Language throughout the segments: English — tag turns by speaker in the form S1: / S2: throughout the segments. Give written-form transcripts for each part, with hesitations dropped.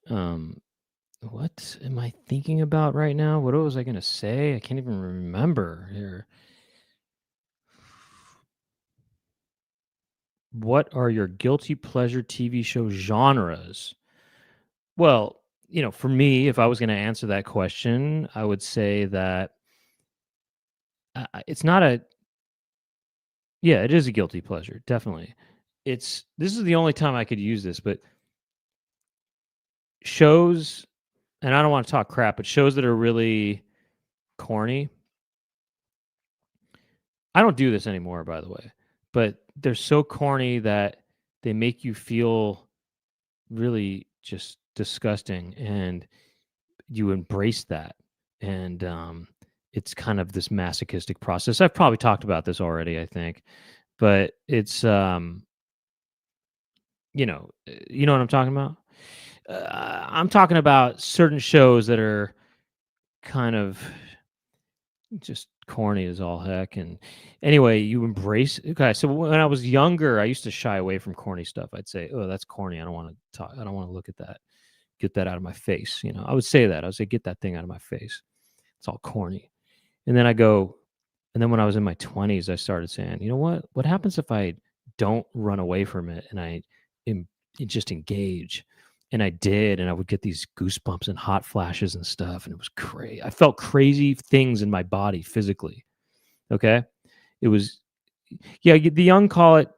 S1: Um, what am I thinking about right now? What was I gonna say? I can't even remember here. What are your guilty pleasure TV show genres? Well, for me, if I was going to answer that question, I would say that it's not a, yeah, it is a guilty pleasure, definitely. This is the only time I could use this, but shows, and I don't want to talk crap, but shows that are really corny. I don't do this anymore, by the way, but they're so corny that they make you feel really just disgusting. And you embrace that, and it's kind of this masochistic process. I've probably talked about this already, I think, but it's you know what I'm talking about. I'm talking about certain shows that are kind of just corny as all heck. And anyway, you embrace. Okay, so when I was younger, I used to shy away from corny stuff. I'd say, "Oh, that's corny. I don't want to talk. I don't want to look at that. Get that out of my face." I would say that. I would say, "Get that thing out of my face. It's all corny." And then I go and then when I was in my 20s, I started saying, "You know what? What happens if I don't run away from it and I am just engage?" And I did, and I would get these goosebumps and hot flashes and stuff, and it was crazy. I felt crazy things in my body physically. Okay? It was yeah, the young call it.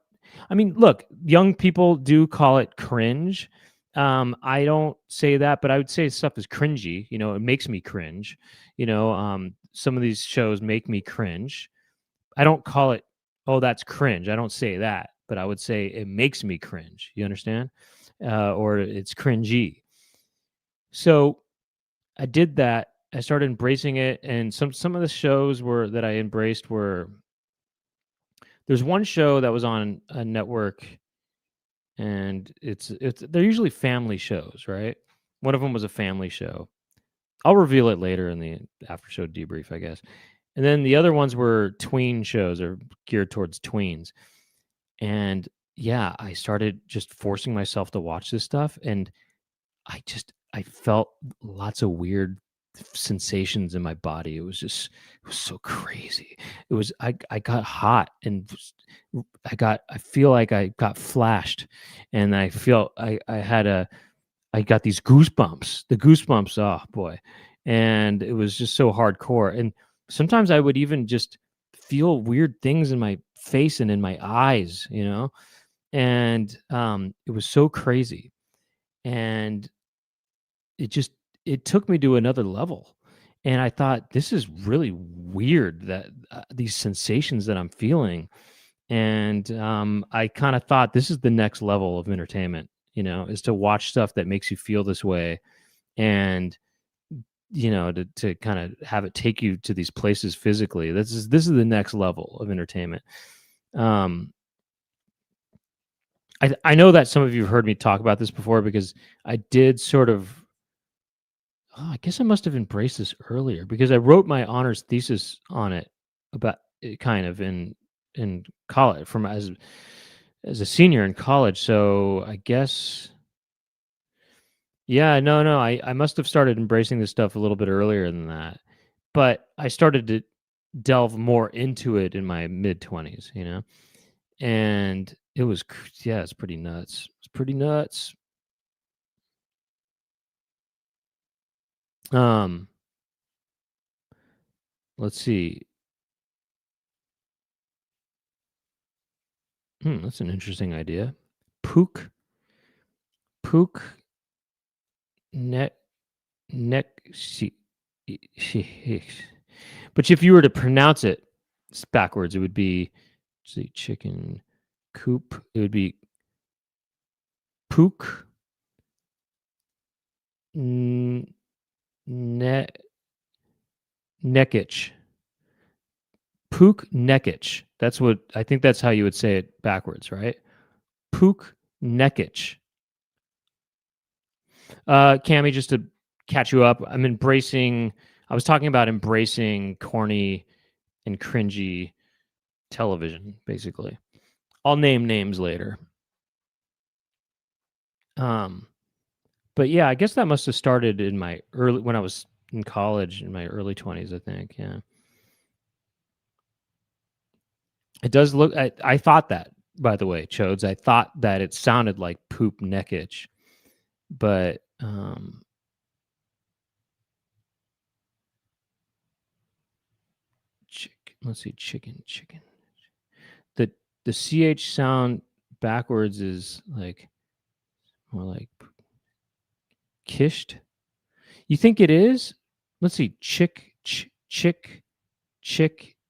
S1: I mean, look, young people do call it cringe. I don't say that, but I would say stuff is cringy. It makes me cringe. Some of these shows make me cringe. I don't call it, oh, that's cringe. I don't say that, but I would say it makes me cringe. You understand? Or it's cringy. So I did that. I started embracing it, and some of the shows were that I embraced were. There's one show that was on a network, and it's they're usually family shows, right? One of them was a family show. I'll reveal it later in the after show debrief, I guess. And then the other ones were tween shows or geared towards tweens. And yeah, I started just forcing myself to watch this stuff, and I felt lots of weird sensations in my body. It was so crazy. I got hot, and I feel like I got flashed, and I got these goosebumps. The goosebumps, oh boy. And it was just so hardcore. And sometimes I would even just feel weird things in my face and in my eyes. And it was so crazy. And it just it took me to another level. And I thought, this is really weird that these sensations that I'm feeling. And I kind of thought this is the next level of entertainment, is to watch stuff that makes you feel this way, and to kind of have it take you to these places physically. This is the next level of entertainment. um I know that some of you have heard me talk about this before, because I did sort of, I guess I must have embraced this earlier, because I wrote my honors thesis on it, about it, kind of in college, from as a senior in college. So I guess, yeah, no, I must have started embracing this stuff a little bit earlier than that. But I started to delve more into it in my mid 20s. And it was, yeah, it's pretty nuts. It's pretty nuts. Um, let's see. That's an interesting idea. Pook, pook, net, neck. But if you were to pronounce it backwards, it would be, see, chicken coop. It would be pook, n- ne, neckich. Pook neckich. That's what I think. That's how you would say it backwards, right? Pook neckich. Cammy, just to catch you up, I'm embracing. I was talking about embracing corny and cringy television, basically. I'll name names later. Um, But yeah, I guess that must have started in when I was in college, in my early 20s, I think. Yeah. It does look. I thought that, by the way, Chodes. I thought that it sounded like poop neck itch, but let's see, chicken. The ch sound backwards is like more like kished. You think it is? Let's see, chick,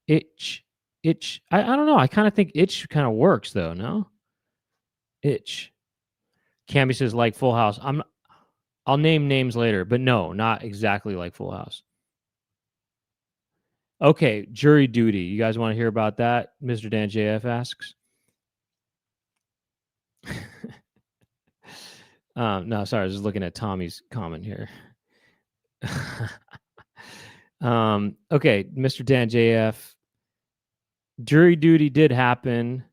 S1: itch. I don't know. I kind of think itch kind of works though. No, itch. Cammy says like Full House. I'll name names later, but no, not exactly like Full House. Okay, jury duty. You guys want to hear about that? Mr. Dan JF asks. No, sorry, I was just looking at Tommy's comment here. Okay, Mr. Dan JF. Jury duty did happen,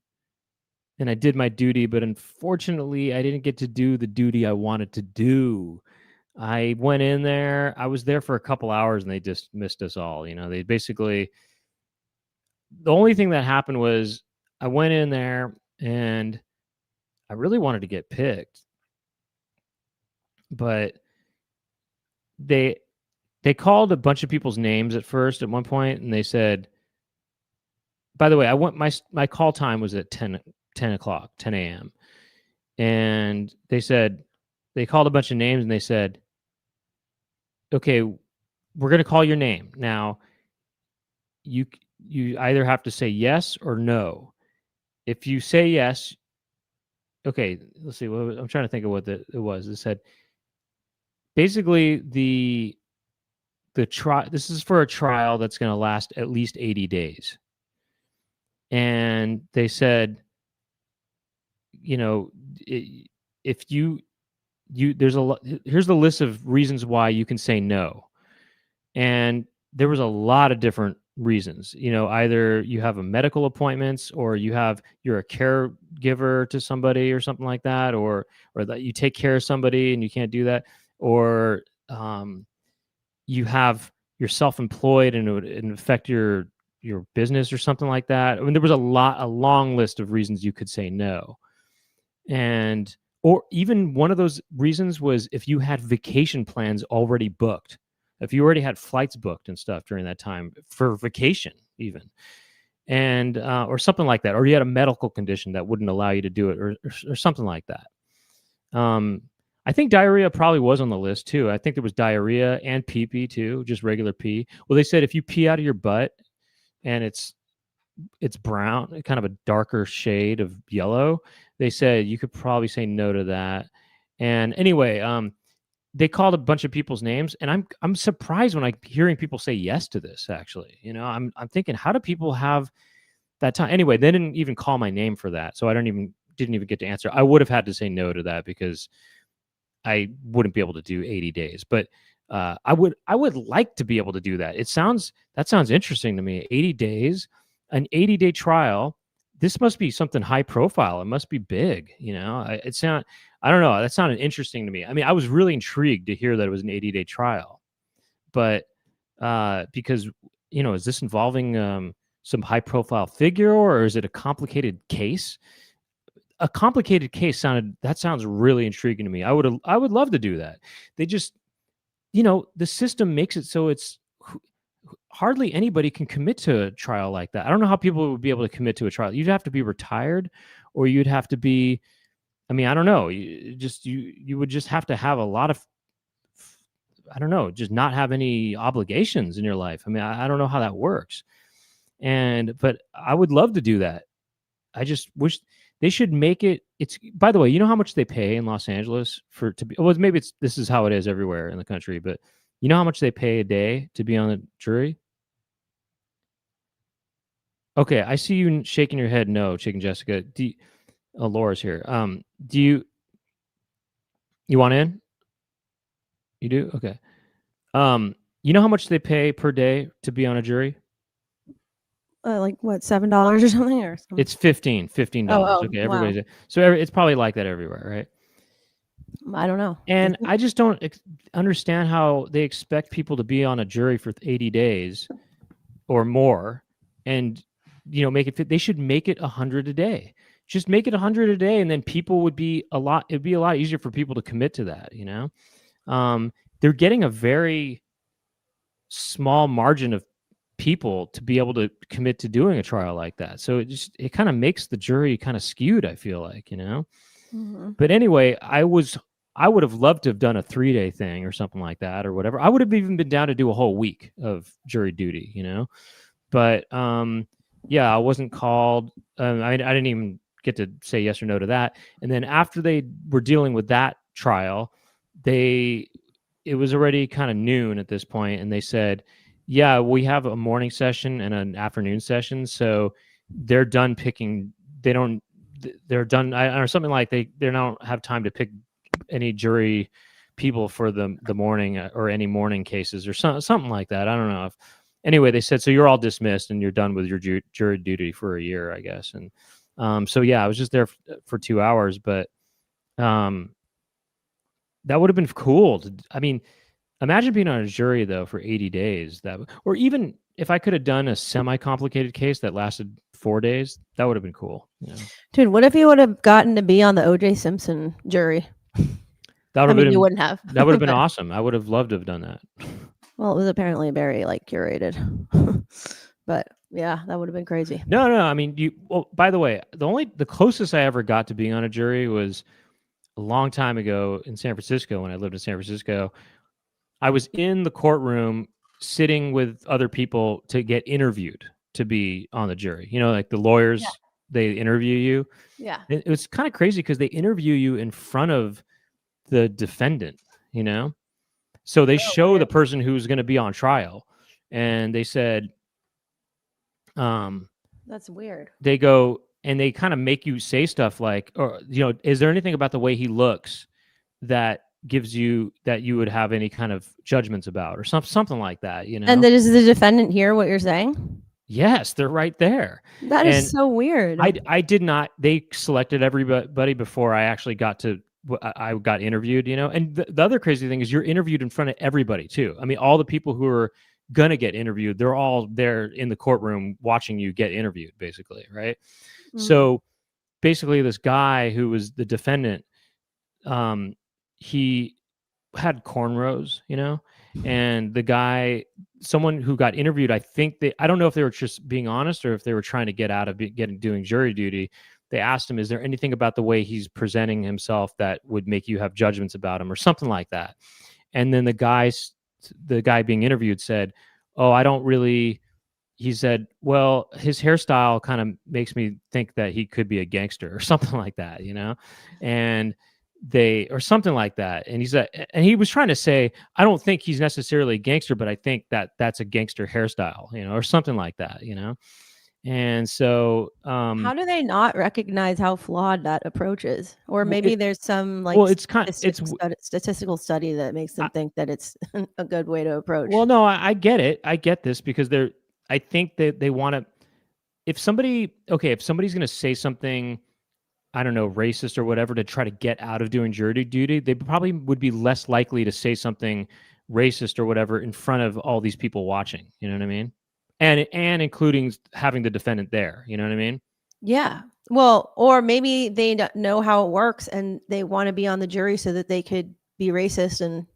S1: and I did my duty, but unfortunately, I didn't get to do the duty I wanted to do. I went in there. I was there for a couple hours, and they dismissed us all. They basically, the only thing that happened was I went in there, and I really wanted to get picked, but they called a bunch of people's names at first at one point, and they said, by the way, I went my call time was at 10 o'clock, 10 a.m. And they called a bunch of names, and they said, okay, we're going to call your name. Now, you either have to say yes or no. If you say yes, okay, let's see. I'm trying to think of what it was. It said, basically, this is for a trial that's going to last at least 80 days. And they said, if you there's here's the list of reasons why you can say no. And there was a lot of different reasons. Either you have a medical appointments, or you're a caregiver to somebody or something like that, or that you take care of somebody and you can't do that, or you're self-employed and it would affect your business or something like that. I mean, there was a long list of reasons you could say no. And or even one of those reasons was if you had vacation plans already booked, if you already had flights booked and stuff during that time for vacation even, and or something like that, or you had a medical condition that wouldn't allow you to do it, or something like that. I think diarrhea probably was on the list too. I think there was diarrhea and pee too, just regular pee. Well, they said if you pee out of your butt and it's brown, kind of a darker shade of yellow, they said you could probably say no to that. And anyway, they called a bunch of people's names, and I'm surprised when I'm hearing people say yes to this. Actually, I'm thinking, how do people have that time? Anyway, they didn't even call my name for that, so I didn't even get to answer. I would have had to say no to that because I wouldn't be able to do 80 days. But I would like to be able to do that. That sounds interesting to me. 80 days, an 80-day trial. This must be something high profile. It must be big. I don't know. That sounded interesting to me. I mean, I was really intrigued to hear that it was an 80-day trial, but because, is this involving some high profile figure, or is it a complicated case? A complicated case sounds really intriguing to me. I would love to do that. They just, the system makes it so it's hardly anybody can commit to a trial like that. I don't know how people would be able to commit to a trial. You'd have to be retired, or you'd have to be, I mean, I don't know. You would just have to have a lot of, I don't know, just not have any obligations in your life. I mean, I don't know how that works. But I would love to do that. I just wish they should make it. It's, by the way, you know how much they pay in Los Angeles to be, well, maybe this is how it is everywhere in the country, but you know how much they pay a day to be on the jury? Okay, I see you shaking your head no, Chicken Jessica. Laura's here. Do you want in? You do? Okay. You know how much they pay per day to be on a jury?
S2: Like what, $7 or something, or something?
S1: It's $15. Okay, everybody's
S2: wow.
S1: so it's probably like that everywhere, right?
S2: I don't know.
S1: And I just don't understand how they expect people to be on a jury for 80 days or more and, make it fit. They should make it 100 a day. Just make it 100 a day, and then people would be it'd be a lot easier for people to commit to that, They're getting a very small margin of people to be able to commit to doing a trial like that. So it kind of makes the jury kind of skewed, I feel like.
S2: Mhm.
S1: But anyway, I would have loved to have done a 3-day thing or something like that or whatever. I would have even been down to do a whole week of jury duty, But yeah, I wasn't called. I didn't even get to say yes or no to that. And then after they were dealing with that trial, it was already kind of noon at this point, and they said, "Yeah, we have a morning session and an afternoon session, so they're done picking. They're done, or something like they don't have time to pick any jury people for the morning or any morning cases or something like that. I don't know. Anyway, they said, so you're all dismissed and you're done with your jury duty for a year, I guess. And so yeah, I was just there for 2 hours, but that would have been cool. Imagine being on a jury though for 80 days. Or even if I could have done a semi-complicated case that lasted 4 days, that would have been cool.
S2: Dude, what if you would have gotten to be on the O.J. Simpson jury?
S1: That would have been
S2: you wouldn't have.
S1: That would have been awesome. I would have loved to have done that.
S2: Well, it was apparently very curated, but yeah, that would have been crazy.
S1: No. Well, by the way, the closest I ever got to being on a jury was a long time ago in San Francisco when I lived in San Francisco. I was in the courtroom sitting with other people to get interviewed to be on the jury. Like the lawyers, they interview you.
S2: Yeah.
S1: It was kind of crazy because they interview you in front of the defendant, So they show the person who's going to be on trial, and they said,
S2: that's weird.
S1: They go and they kind of make you say stuff like, or, is there anything about the way he looks that gives you that you would have any kind of judgments about or something like that,
S2: And then does the defendant hear what you're saying?
S1: Yes, they're right there.
S2: That is so weird.
S1: I did not. They selected everybody before I actually got interviewed, And the other crazy thing is you're interviewed in front of everybody too. I mean, all the people who are gonna get interviewed, they're all there in the courtroom watching you get interviewed, basically, right? Mm-hmm. So basically, this guy who was the defendant, he had cornrows, and the guy, someone who got interviewed, I don't know if they were just being honest or if they were trying to get out of doing jury duty. They asked him, is there anything about the way he's presenting himself that would make you have judgments about him or something like that? And then the guy being interviewed said, oh, I don't really, he said, well, his hairstyle kind of makes me think that he could be a gangster or something like that, and or something like that. And and he was trying to say, I don't think he's necessarily a gangster, but I think that that's a gangster hairstyle, or something like that, And so,
S2: how do they not recognize how flawed that approach is? Or maybe there's some statistical study that makes them think that it's a good way to approach.
S1: Well, no, I get it. I get this because I think that they want to. If somebody's going to say something, I don't know, racist or whatever, to try to get out of doing jury duty, they probably would be less likely to say something racist or whatever in front of all these people watching. You know what I mean? And including having the defendant there. You know what I mean?
S2: Yeah. Well, or maybe they don't know how it works and they want to be on the jury so that they could be racist and,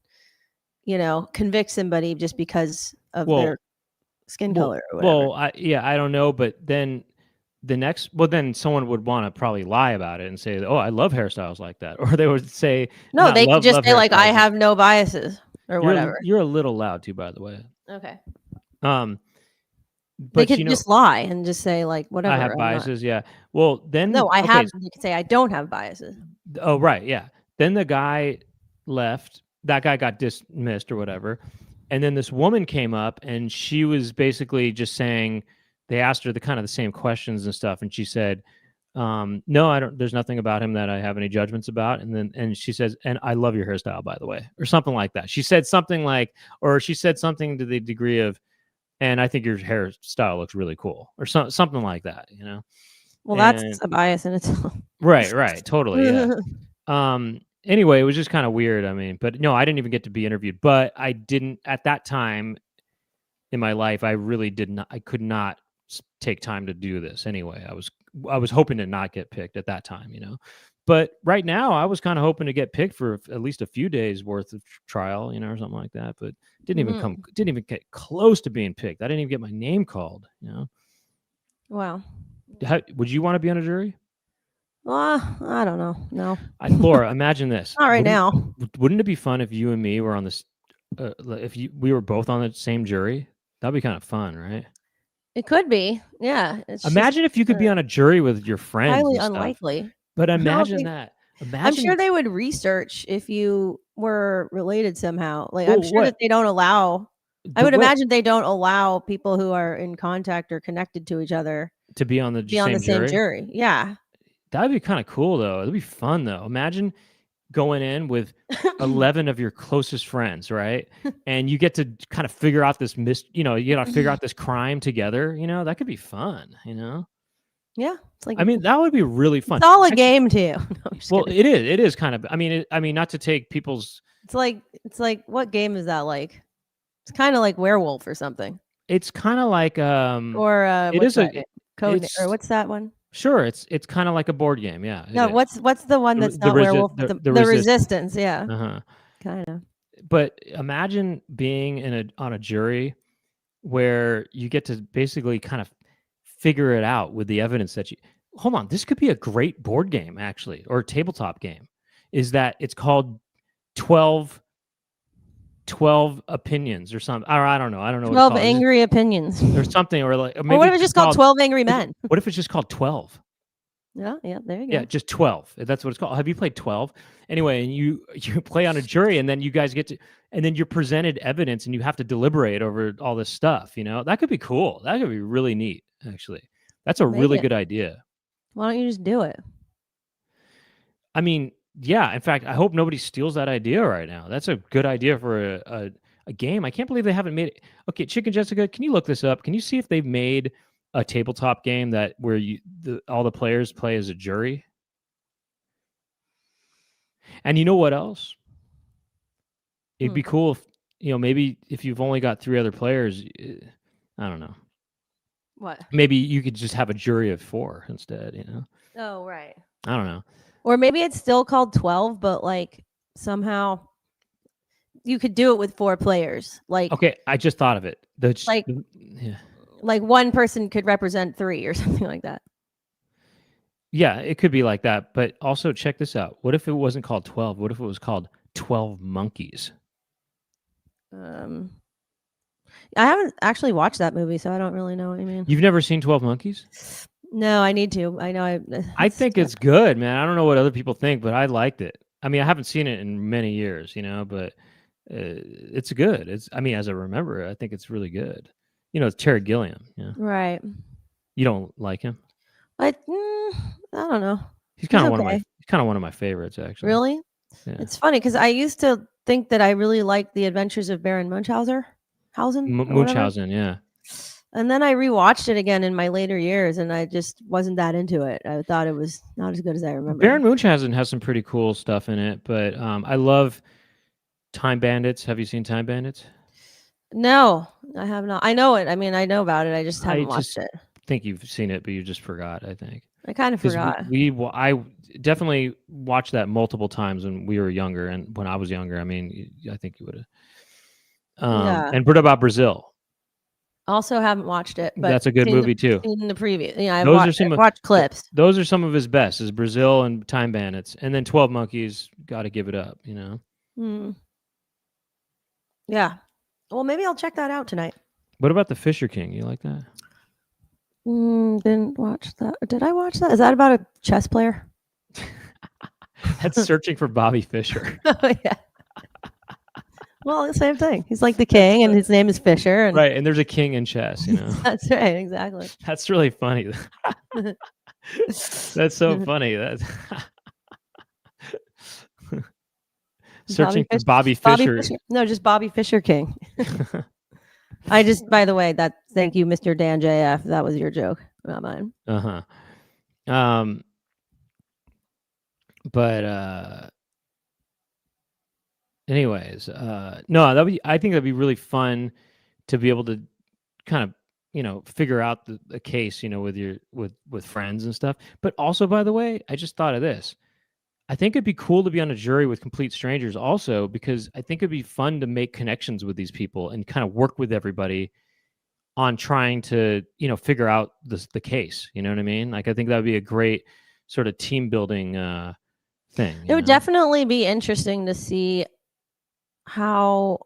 S2: convict somebody just because of their skin color or whatever.
S1: Well, I don't know. But then then someone would want to probably lie about it and say, oh, I love hairstyles like that. Or they would say,
S2: no, they could just say I have no biases or whatever.
S1: You're a little loud too, by the way.
S2: Okay.
S1: But
S2: they could just lie and just say whatever.
S1: I have biases. Yeah. Well, then
S2: no, I have. You could say I don't have biases.
S1: Oh, right. Yeah. Then the guy left. That guy got dismissed or whatever. And then this woman came up and she was basically just saying, they asked her the kind of the same questions and stuff. And she said, no, I don't, there's nothing about him that I have any judgments about. And she says, and I love your hairstyle, by the way, or something like that. She said something to the degree of, and I think your hairstyle looks really cool, or something like that,
S2: Well, that's a bias in itself.
S1: Right, totally, yeah. anyway, it was just kind of weird. I mean, but no, I didn't even get to be interviewed. But I didn't at that time in my life. I really did not. I could not take time to do this anyway. I was hoping to not get picked at that time, But right now, I was kind of hoping to get picked for at least a few days worth of trial, or something like that. But didn't even get close to being picked. I didn't even get my name called.
S2: Wow.
S1: Would you want to be on a jury?
S2: Well, I don't know. No.
S1: Laura, imagine this.
S2: Not right now.
S1: Wouldn't it be fun if you and me were on this? We were both on the same jury? That'd be kind of fun, right?
S2: It could be. Yeah.
S1: Imagine if you could be on a jury with your friends.
S2: Highly
S1: and stuff.
S2: unlikely.
S1: But imagine that.
S2: I'm sure they would research if you were related somehow. Like, I'm sure that they don't allow. I would imagine they don't allow people who are in contact or connected to each other
S1: to be on the
S2: same jury. Yeah.
S1: That'd be kind of cool, though. It'd be fun, though. Imagine going in with 11 of your closest friends, right? And you get to kind of figure out this you got to figure out this crime together. That could be fun.
S2: Yeah, it's like,
S1: I mean, that would be really fun.
S2: It's all a game too.
S1: No, well, kidding. It is kind of. I mean, not to take people's.
S2: It's like what game is that like? It's kind of like Werewolf or something.
S1: It's kind of like
S2: or it is a code or what's that one?
S1: Sure, it's kind of like a board game. Yeah.
S2: No, what's the one that's not Werewolf? The Resistance. Yeah. Kind of.
S1: But imagine being on a jury where you get to basically kind of figure it out with the evidence that hold on, this could be a great board game actually, or a tabletop game. Is that it's called 12 opinions or something. Or I don't know.
S2: 12 angry opinions
S1: or something, or like
S2: maybe what if it's just called 12 angry men?
S1: What if it's just called 12?
S2: Yeah, there you go.
S1: Yeah, just 12. That's what it's called. Have you played 12? Anyway, and you play on a jury, and then you guys and then you're presented evidence, and you have to deliberate over all this stuff. That could be cool. That could be really neat. Actually, that's a really good idea.
S2: Why don't you just do it?
S1: I mean, yeah. In fact, I hope nobody steals that idea right now. That's a good idea for a game. I can't believe they haven't made it. Okay, Chicken Jessica, can you look this up? Can you see if they've made a tabletop game where all the players play as a jury? And you know what else? It'd be cool if maybe if you've only got 3 other players. I don't know.
S2: What?
S1: Maybe you could just have a jury of 4 instead.
S2: Oh, right.
S1: I don't know.
S2: Or maybe it's still called 12, but like somehow you could do it with 4 players. Like,
S1: okay, I just thought of it.
S2: Like one person could represent 3 or something like that.
S1: Yeah, it could be like that. But also check this out. What if it wasn't called 12? What if it was called 12 Monkeys?
S2: I haven't actually watched that movie, so I don't really know what you mean.
S1: You've never seen 12 Monkeys?
S2: No, I need to. I know.
S1: I think it's good, man. I don't know what other people think, but I liked it. I mean, I haven't seen it in many years, but it's good. As I remember, I think it's really good. It's Terry Gilliam. Yeah.
S2: Right.
S1: You don't like him?
S2: I don't know.
S1: He's kind of one of my favorites, actually.
S2: Really? Yeah. It's funny because I used to think that I really liked The Adventures of Baron Munchausen.
S1: Munchausen, yeah.
S2: And then I rewatched it again in my later years, and I just wasn't that into it. I thought it was not as good as I remember.
S1: Baron Munchausen has some pretty cool stuff in it, but I love Time Bandits. Have you seen Time Bandits?
S2: No, I have not. I know it. I mean, I know about it. I just haven't watched it.
S1: I think you've seen it, but you just forgot, I think.
S2: I kind of forgot.
S1: I definitely watched that multiple times when we were younger, and when I was younger, I mean, I think you would have. And What About Brazil?
S2: Also haven't watched it, but
S1: that's a good movie too.
S2: In the preview, yeah, I've watched clips.
S1: Those are some of his best: is Brazil and Time Bandits, and then 12 Monkeys. Got to give it up,
S2: Yeah. Well, maybe I'll check that out tonight.
S1: What about The Fisher King? You like that?
S2: Didn't watch that. Did I watch that? Is that about a chess player?
S1: That's Searching for Bobby Fischer.
S2: Oh yeah. Well, the same thing. He's like the king, and his name is Fisher. And...
S1: Right, and there's a king in chess,
S2: That's right, exactly.
S1: That's really funny. That's so funny. That's Searching for Bobby Fischer.
S2: No, just Bobby Fisher King. By the way, thank you, Mr. Dan JF. That was your joke, not mine.
S1: But anyways, no, I think that'd be really fun to be able to kind of, figure out the case, with your with friends and stuff. But also, by the way, I just thought of this. I think it'd be cool to be on a jury with complete strangers also, because I think it'd be fun to make connections with these people and kind of work with everybody on trying to, figure out the case. You know what I mean? Like, I think that would be a great sort of team building thing.
S2: It would definitely be interesting to see how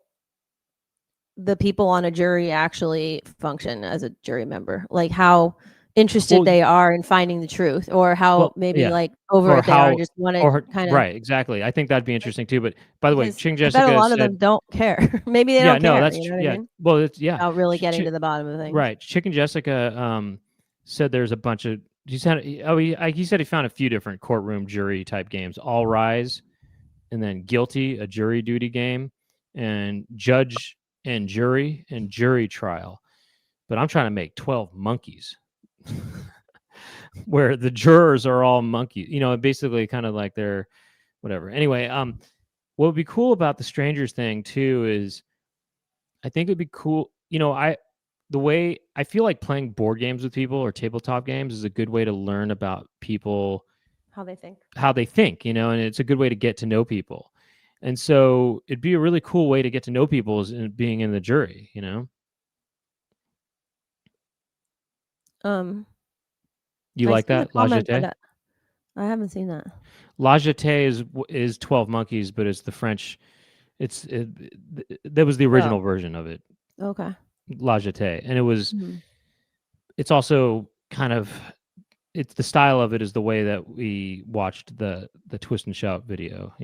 S2: the people on a jury actually function as a jury member, like how interested they are in finding the truth, or how maybe like over it they are, just want to kind of
S1: right, exactly. I think that'd be interesting too. But by the way, Chicken
S2: I bet a
S1: Jessica
S2: lot of them don't care. Maybe they don't care. You know what I mean?
S1: Well, it's
S2: About really getting to the bottom of things.
S1: Right. Chicken Jessica said there's a bunch of he said he found a few different courtroom jury type games. All Rise, and then Guilty, a jury duty game, and Judge and Jury Trial. But I'm trying to make 12 monkeys where the jurors are all monkeys, basically kind of like they're whatever. Anyway, what would be cool about the strangers thing too is I think it'd be cool. The way I feel like playing board games with people or tabletop games is a good way to learn about people,
S2: how they think,
S1: and it's a good way to get to know people. And so it'd be a really cool way to get to know people is being in the jury, You like that? La Jetée?
S2: I haven't seen that.
S1: La Jetée is 12 Monkeys, but it's the French. That was the original version of it.
S2: Okay.
S1: La Jetée, and it was. It's also kind of. It's the style of it is the way that we watched the Twist and Shout video,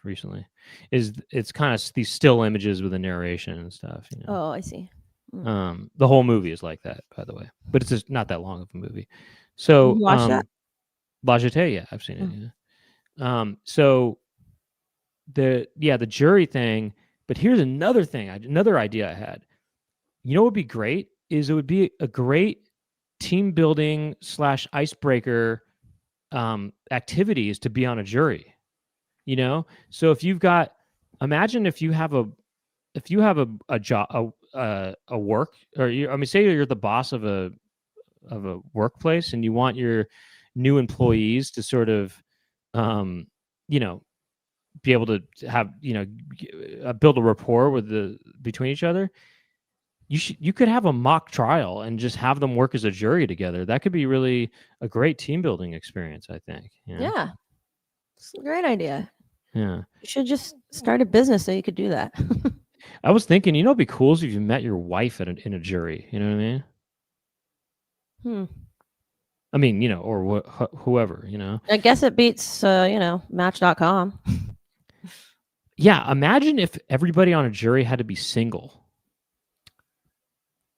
S1: recently. It's kind of these still images with a narration and stuff.
S2: Oh, I see.
S1: The whole movie is like that, by the way, but it's just not that long of a movie. So,
S2: you watched that?
S1: La Jetée, yeah, I've seen it. Yeah. So the jury thing. But here's another thing, another idea I had. What would be great is it would be a great team building / icebreaker activities to be on a jury. So if you've got, imagine if you have a job, a work, or say you're the boss of a workplace and you want your new employees to sort of, be able to have, build a rapport between each other. You could have a mock trial and just have them work as a jury together. That could be really a great team building experience, I think.
S2: Yeah. It's a great idea.
S1: Yeah.
S2: You should just start a business so you could do that.
S1: I was thinking, it'd be cool if you met your wife in a jury. You know what I mean? I mean, or whoever,
S2: I guess it beats, Match.com.
S1: Yeah. Imagine if everybody on a jury had to be single.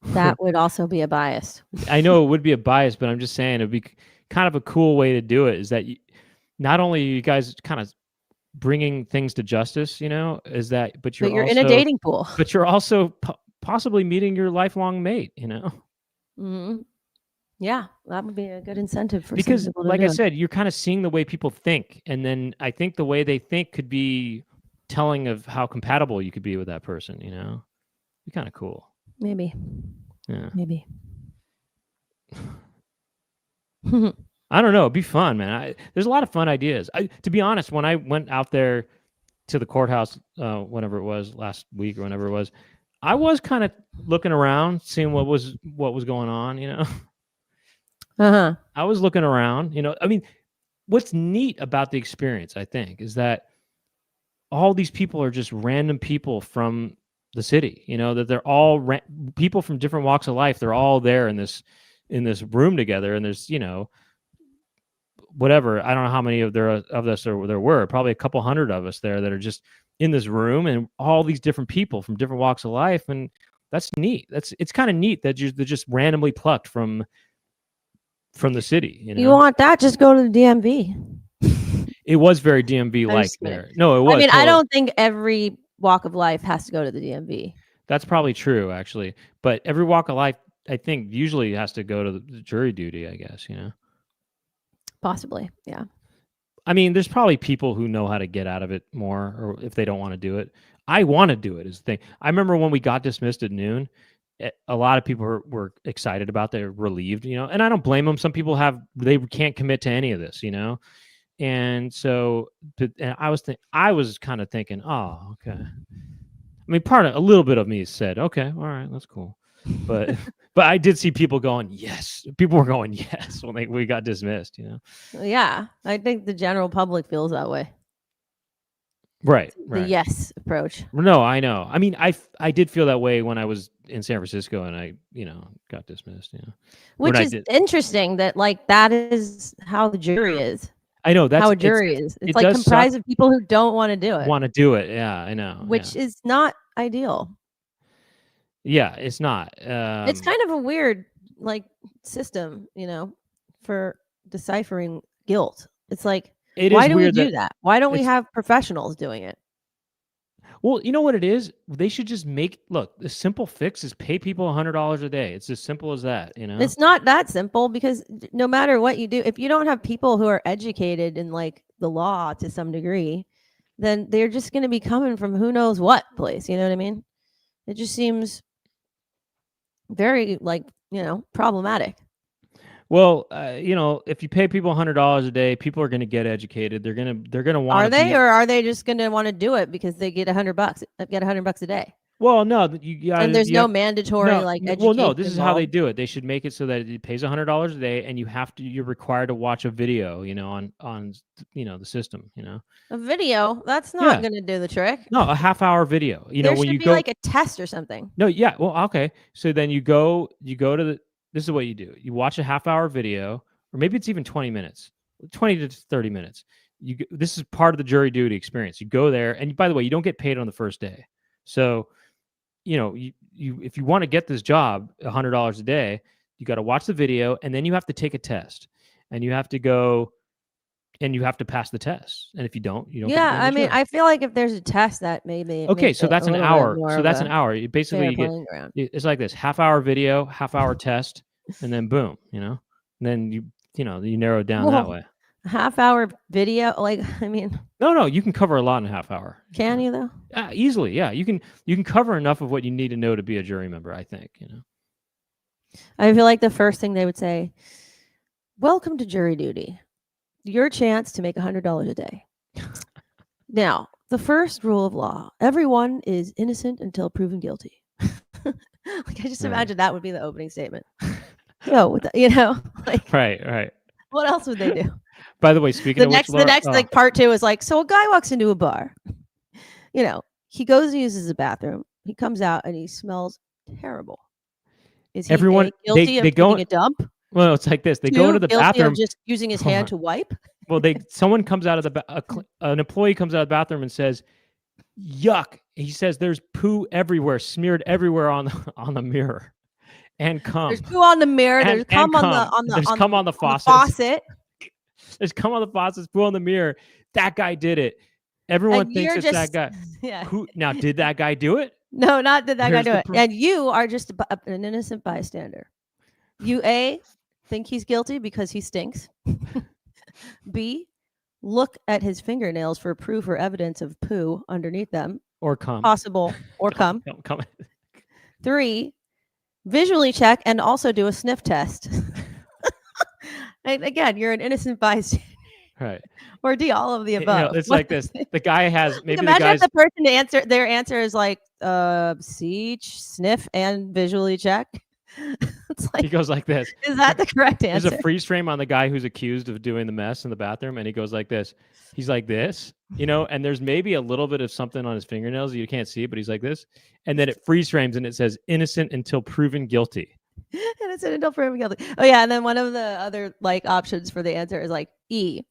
S2: That would also be a bias.
S1: I know it would be a bias, but I'm just saying it'd be kind of a cool way to do it. Is that not only you guys kind of bringing things to justice, but you're
S2: also,
S1: in
S2: a dating pool.
S1: But you're also possibly meeting your lifelong mate.
S2: Mm-hmm. Yeah, that would be a good incentive for
S1: because, like I said, you're kind of seeing the way people think, and then I think the way they think could be telling of how compatible you could be with that person. Be kind of cool.
S2: Maybe.
S1: Yeah.
S2: Maybe.
S1: I don't know. It'd be fun, man. There's a lot of fun ideas. To be honest, when I went out there to the courthouse, whenever it was last week or whenever it was, I was kind of looking around, seeing what was going on. I was looking around. I mean, what's neat about the experience, I think, is that all these people are just random people from the city, that they're all people from different walks of life. They're all there in this room together. And there's, whatever, I don't know how many of us there were, probably a couple hundred of us there that are just in this room, and all these different people from different walks of life. And that's neat. It's kind of neat that they're just randomly plucked from the city.
S2: You want that? Just go to the DMV.
S1: It was very DMV like there. No, it was.
S2: I mean, totally. I don't think every walk of life has to go to the DMV.
S1: That's probably true, actually. But every walk of life, I think, usually has to go to the jury duty, I guess,
S2: Possibly, yeah.
S1: I mean, there's probably people who know how to get out of it more, or if they don't want to do it. I want to do it is the thing. I remember when we got dismissed at noon, a lot of people were excited about that, relieved, and I don't blame them. Some people they can't commit to any of this, and so and I was kind of thinking, oh, okay. I mean, a little bit of me said, okay, all right, that's cool, but but I did see people going, yes. People were going, yes, when we got dismissed,
S2: Yeah, I think the general public feels that way.
S1: Right.
S2: The yes approach.
S1: No, I know. I mean, I did feel that way when I was in San Francisco and I, got dismissed,
S2: Which is interesting that that is how the jury is.
S1: I know
S2: how a jury is. It's like comprised of people who don't want to do it.
S1: Want to do it. Yeah, I know.
S2: Which is not ideal.
S1: Yeah, it's not.
S2: It's kind of a weird system, for deciphering guilt. It's like, why do we do that? Why don't we have professionals doing it?
S1: Well, you know what it is? They should just look, the simple fix is pay people $100 a day. It's as simple as that,
S2: It's not that simple, because no matter what you do, if you don't have people who are educated in the law to some degree, then they're just going to be coming from who knows what place. You know what I mean? It just seems very problematic.
S1: Well, if you pay people $100 a day, people are going to get educated. They're going to want.
S2: Are they, or are they just going to want to do it because they get $100? Get $100 a day.
S1: Well, no,
S2: and there's no mandatory education.
S1: Well, no, this is how they do it. They should make it so that it pays $100 a day, and you're required to watch a video, on the system,
S2: A video that's not going to do the trick.
S1: No, a half-hour video.
S2: There should be a test or something.
S1: No, yeah, well, okay. So then you go to the. This is what you do. You watch a half-hour video, or maybe it's even 20 minutes, 20 to 30 minutes. This is part of the jury duty experience. You go there, and by the way, you don't get paid on the first day. So, you if you want to get this job, $100 a day, you got to watch the video, and then you have to take a test, and you have to go, and you have to pass the test. And if you don't, you don't.
S2: Yeah, I mean, I feel like if there's a test, that maybe.
S1: Okay, so that's an hour. So that's an hour. You basically it's like this: half-hour video, half-hour test, and then boom, and then you narrow it down that way.
S2: Half-hour video, I mean.
S1: No, you can cover a lot in a half hour.
S2: Can you though?
S1: Easily, yeah. You can cover enough of what you need to know to be a jury member, I think.
S2: I feel like the first thing they would say, "Welcome to jury duty. Your chance to make $100 a day." Now, the first rule of law: everyone is innocent until proven guilty. I just imagine that would be the opening statement. So,
S1: right.
S2: What else would they do?
S1: By the way, speaking of which,
S2: the next part 2 is so a guy walks into a bar. He goes and uses the bathroom. He comes out and he smells terrible. Is he guilty of taking a dump?
S1: Well, it's like this. They go into the bathroom,
S2: of just using his hand to wipe.
S1: Well, someone comes out of an employee comes out of the bathroom and says, "Yuck!" He says, "There's poo everywhere, smeared everywhere on the mirror, and cum.
S2: There's poo on the mirror. There's cum on the faucet.
S1: There's cum on the faucet. There's poo on the mirror. That guy did it. Everyone thinks it's that guy.
S2: Yeah.
S1: Now, did that guy do it?
S2: No, not did that guy do it. And you are just an innocent bystander. You think he's guilty because he stinks. B, look at his fingernails for proof or evidence of poo underneath them.
S1: Or cum.
S2: Possible. Or cum.
S1: Cum.
S2: 3, visually check and also do a sniff test. And again, you're an innocent bystander.
S1: Right.
S2: Or D, all of the above.
S1: It's like this. The guy has maybe
S2: imagine if the person their answer is see, sniff, and visually check. It's
S1: he goes like this.
S2: Is that the correct answer?
S1: There's a freeze frame on the guy who's accused of doing the mess in the bathroom, and he goes like this. He's like this, and there's maybe a little bit of something on his fingernails. You can't see it, but he's like this. And then it freeze frames and it says innocent until proven guilty.
S2: Innocent until proven guilty. Oh yeah, and then one of the other options for the answer is E.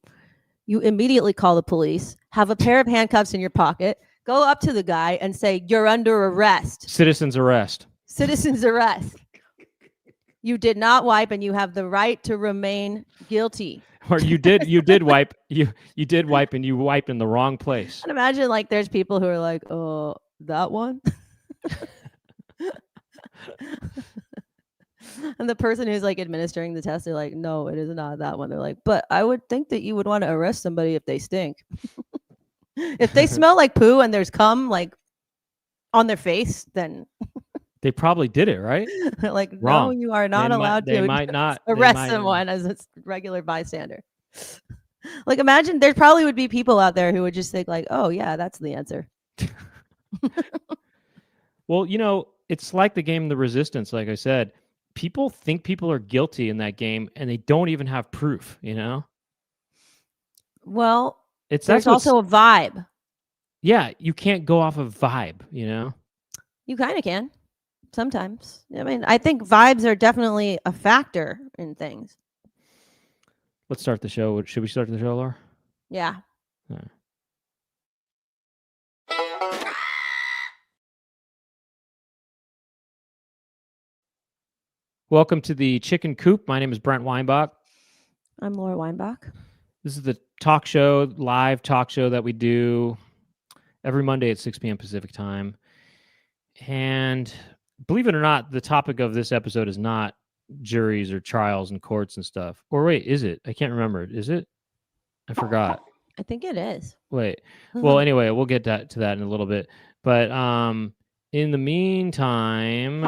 S2: You immediately call the police, have a pair of handcuffs in your pocket, go up to the guy and say, "You're under arrest."
S1: Citizen's arrest.
S2: Citizen's arrest. You did not wipe, and you have the right to remain guilty.
S1: Or you did wipe. You did wipe, and you wiped in the wrong place.
S2: And imagine there's people who are like, "Oh, that one." And the person who's like administering the test, they're like, no, it is not that one. They're like, but I would think that you would want to arrest somebody if they stink. If they smell like poo and there's cum like on their face, then
S1: they probably did it, right?
S2: like,
S1: Wrong.
S2: no, you are not allowed
S1: They
S2: to
S1: might not
S2: arrest someone as a regular bystander. Like, imagine there probably would be people out there who would just think like, oh yeah, that's the answer.
S1: Well, it's like the game The Resistance. Like I said, people think people are guilty in that game, and they don't even have proof.
S2: Well,
S1: There's
S2: also a vibe.
S1: Yeah, you can't go off of vibe.
S2: You kind of can sometimes. I mean, I think vibes are definitely a factor in things.
S1: Let's start the show. Should we start the show, Laura?
S2: Yeah.
S1: All right. Welcome to the Chicken Coop. My name is Brent Weinbach.
S2: I'm Laura Weinbach.
S1: This is the live talk show that we do every Monday at 6 p.m. Pacific time. And believe it or not, the topic of this episode is not juries or trials and courts and stuff. Or wait, is it? I can't remember. Is it? I forgot.
S2: I think it is.
S1: Wait. Well, anyway, we'll get to that in a little bit. But in the meantime,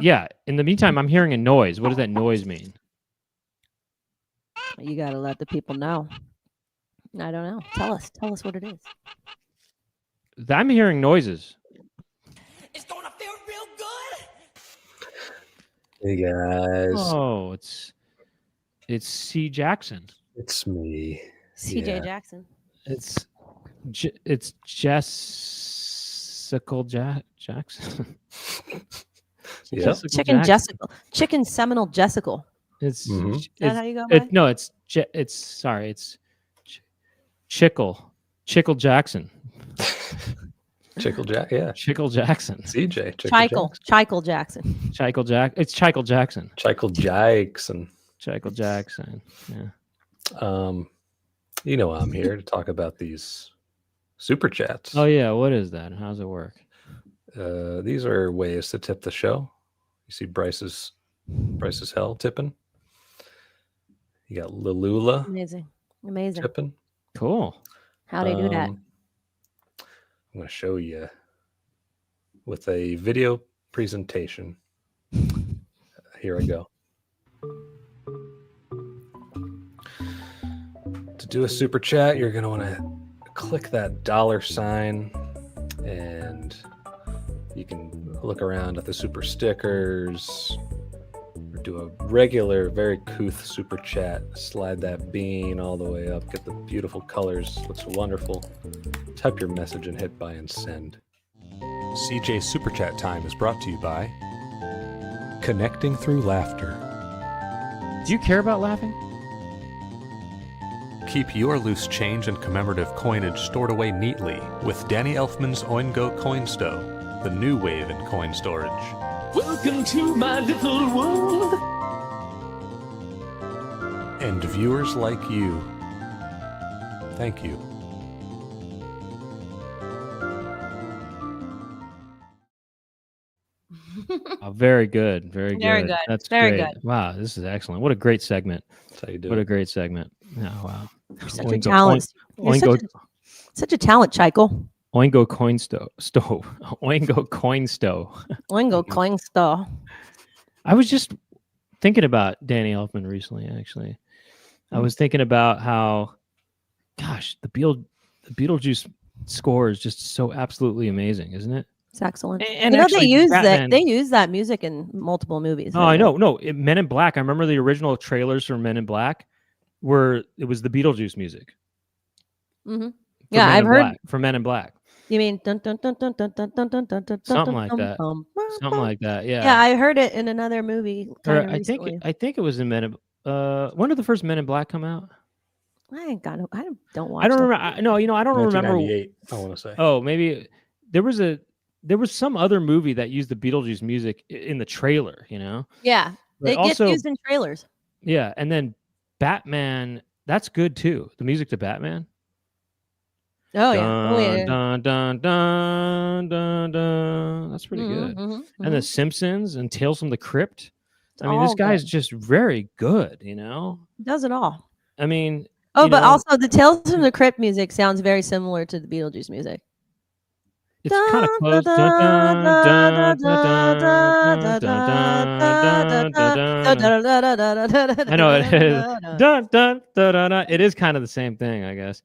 S1: yeah, in the meantime, I'm hearing a noise. What does that noise mean?
S2: You got to let the people know. I don't know. Tell us what it is.
S1: I'm hearing noises.
S3: It's gonna feel real good.
S4: Hey guys.
S1: Oh, it's C. Jackson.
S4: It's me.
S2: CJ Jackson.
S1: It's Jessica Jackson.
S4: Yeah.
S2: Chicken Seminole Jessica.
S1: Is
S2: that how you go by?
S1: No, it's Chickle Jackson.
S4: Chickle Jack, yeah.
S1: Chickle Jackson.
S4: CJ.
S2: Chickle Jackson.
S1: Chickle Jack. It's Chickle Jackson.
S4: Chickle Jackson.
S1: Chickle Jackson. Yeah.
S4: I'm here to talk about these super chats.
S1: Oh yeah, what is that? How does it work?
S4: These are ways to tip the show. You see Bryce's hell tipping. You got Lalula.
S2: Amazing.
S4: Tipping.
S1: Cool.
S2: How do you do that?
S4: I'm going to show you with a video presentation. Here I go. To do a super chat, you're going to want to click that $sign, and you can look around at the super stickers, or do a regular, very couth super chat. Slide that bean all the way up, get the beautiful colors. Looks wonderful. Type your message and hit buy and send.
S5: CJ Super Chat time is brought to you by Connecting Through Laughter.
S1: Do you care about laughing?
S5: Keep your loose change and commemorative coinage stored away neatly with Danny Elfman's Oingo Coin Stow, the new wave in coin storage.
S3: Welcome to my little world.
S5: And viewers like you, thank you.
S1: Oh, very good. Very good. That's
S2: very
S1: great.
S2: good.
S1: Wow, this is excellent. What a great segment.
S4: That's how you do
S1: What
S4: it.
S1: a great segment. Oh, wow.
S2: You're such a talent.
S1: Oingo,
S2: Such a talent, Chikel.
S1: Oingo coin stove. Oingo coin stove.
S2: Oingo coin stove.
S1: I was just thinking about Danny Elfman recently, actually. I was thinking about how, gosh, the Beetlejuice score is just so absolutely amazing, isn't it?
S2: It's excellent.
S1: And
S2: actually, they use
S1: Batman,
S2: they use that music in multiple movies.
S1: Oh, I know. No, Men in Black. I remember the original trailers for Men in Black where it was the Beetlejuice music.
S2: Mm-hmm. Yeah, I've heard
S1: for Men in Black.
S2: You mean dun, dun, dun, dun, dun, dun, dun, dun, dun, dun,
S1: Something like that. Something like that. Yeah.
S2: Yeah, I heard it in another movie.
S1: I think it was in Men in. When did the first Men in Black come out?
S2: I don't watch.
S1: I don't remember. I don't remember.
S4: 1998, I want to say.
S1: Oh, maybe there was some other movie that used the Beetlejuice music in the trailer.
S2: Yeah,
S1: but
S2: it gets used in trailers.
S1: Yeah, and then Batman. That's good too. The music to Batman.
S2: Oh yeah. Oh yeah.
S1: Dun, dun, dun, dun, dun. That's pretty good. And The Simpsons and Tales from the Crypt.
S2: It's
S1: I mean, this
S2: all
S1: guy's
S2: good.
S1: just very good, you know?
S2: Does it all.
S1: I mean,
S2: Oh,
S1: you
S2: but
S1: know,
S2: also the Tales from the Crypt music sounds very similar to the Beetlejuice music.
S1: it's kind of close. Dun, dun, dun, dun, dun, dun, dun, dun, dun, dun. I know it is. Dun, dun, dun, dun, dun. It is kind of the same thing, I guess.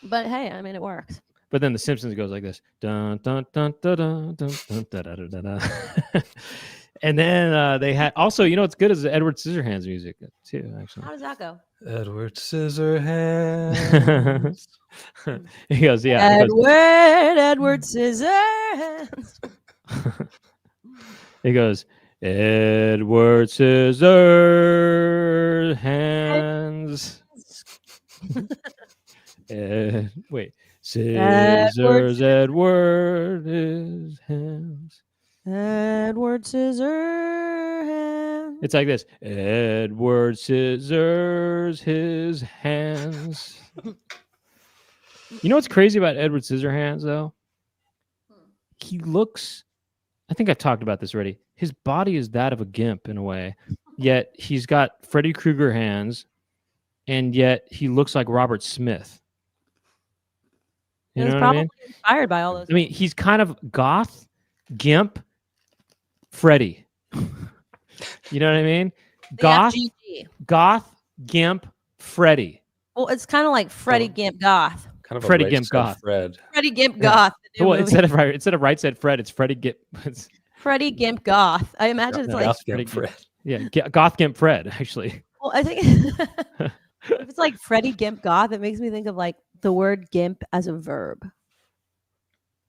S2: But hey, I mean, it works.
S1: But then The Simpsons goes like this. Dun, dun, dun, dun, dun, dun, dun, dun, dun, dun, dun. And then they had also, you know, what's good is the Edward Scissorhands music too, actually.
S2: How does that go?
S4: Edward Scissorhands.
S1: He goes, yeah. He goes,
S2: Edward Scissorhands.
S1: He goes, Edward Scissorhands. Wait. Scissors, Edward his hands.
S2: Edward Scissorhands.
S1: It's like this. Edward scissors his hands. You know what's crazy about Edward Scissorhands, though? He looks, I think I've talked about this already. His body is that of a gimp in a way, yet he's got Freddy Krueger hands, and yet he looks like Robert Smith. You know what I mean?
S2: Inspired by all those.
S1: I mean, he's kind of goth, gimp, Freddy. You know what I mean? Goth, gimp, Freddy.
S2: Well, it's kind of like Freddy Gimp Goth.
S4: Kind of
S1: Freddy
S4: a right
S1: Gimp
S4: said
S1: Goth.
S4: Fred.
S2: Freddy Gimp Goth. the new
S1: Well,
S2: movie.
S1: instead of right said Fred, it's Freddy Gimp. It's,
S2: Freddy Gimp Goth. I imagine it's like,
S4: Goth
S1: Freddy
S4: Gimp Fred.
S1: yeah, Goth Gimp Fred, actually.
S2: well, I think if it's like Freddy Gimp Goth, it makes me think of like the word gimp as a verb.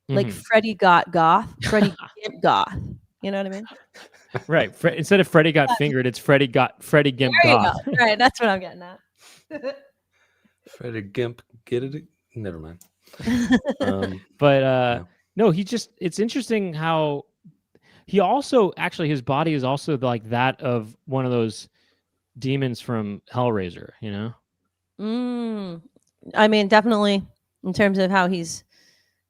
S2: Like
S1: Mhm.
S2: Freddy got goth, Freddy Gimp Goth. You know what I mean?
S1: Right. Instead of Freddy got fingered, it's Freddy Gimp
S2: There you
S1: Goth.
S2: go. Right, that's what I'm getting at.
S4: Freddy Gimp, get it? Never mind.
S1: But no, it's interesting how he also actually his body is also like that of one of those demons from Hellraiser, you know?
S2: I mean, definitely in terms of how he's,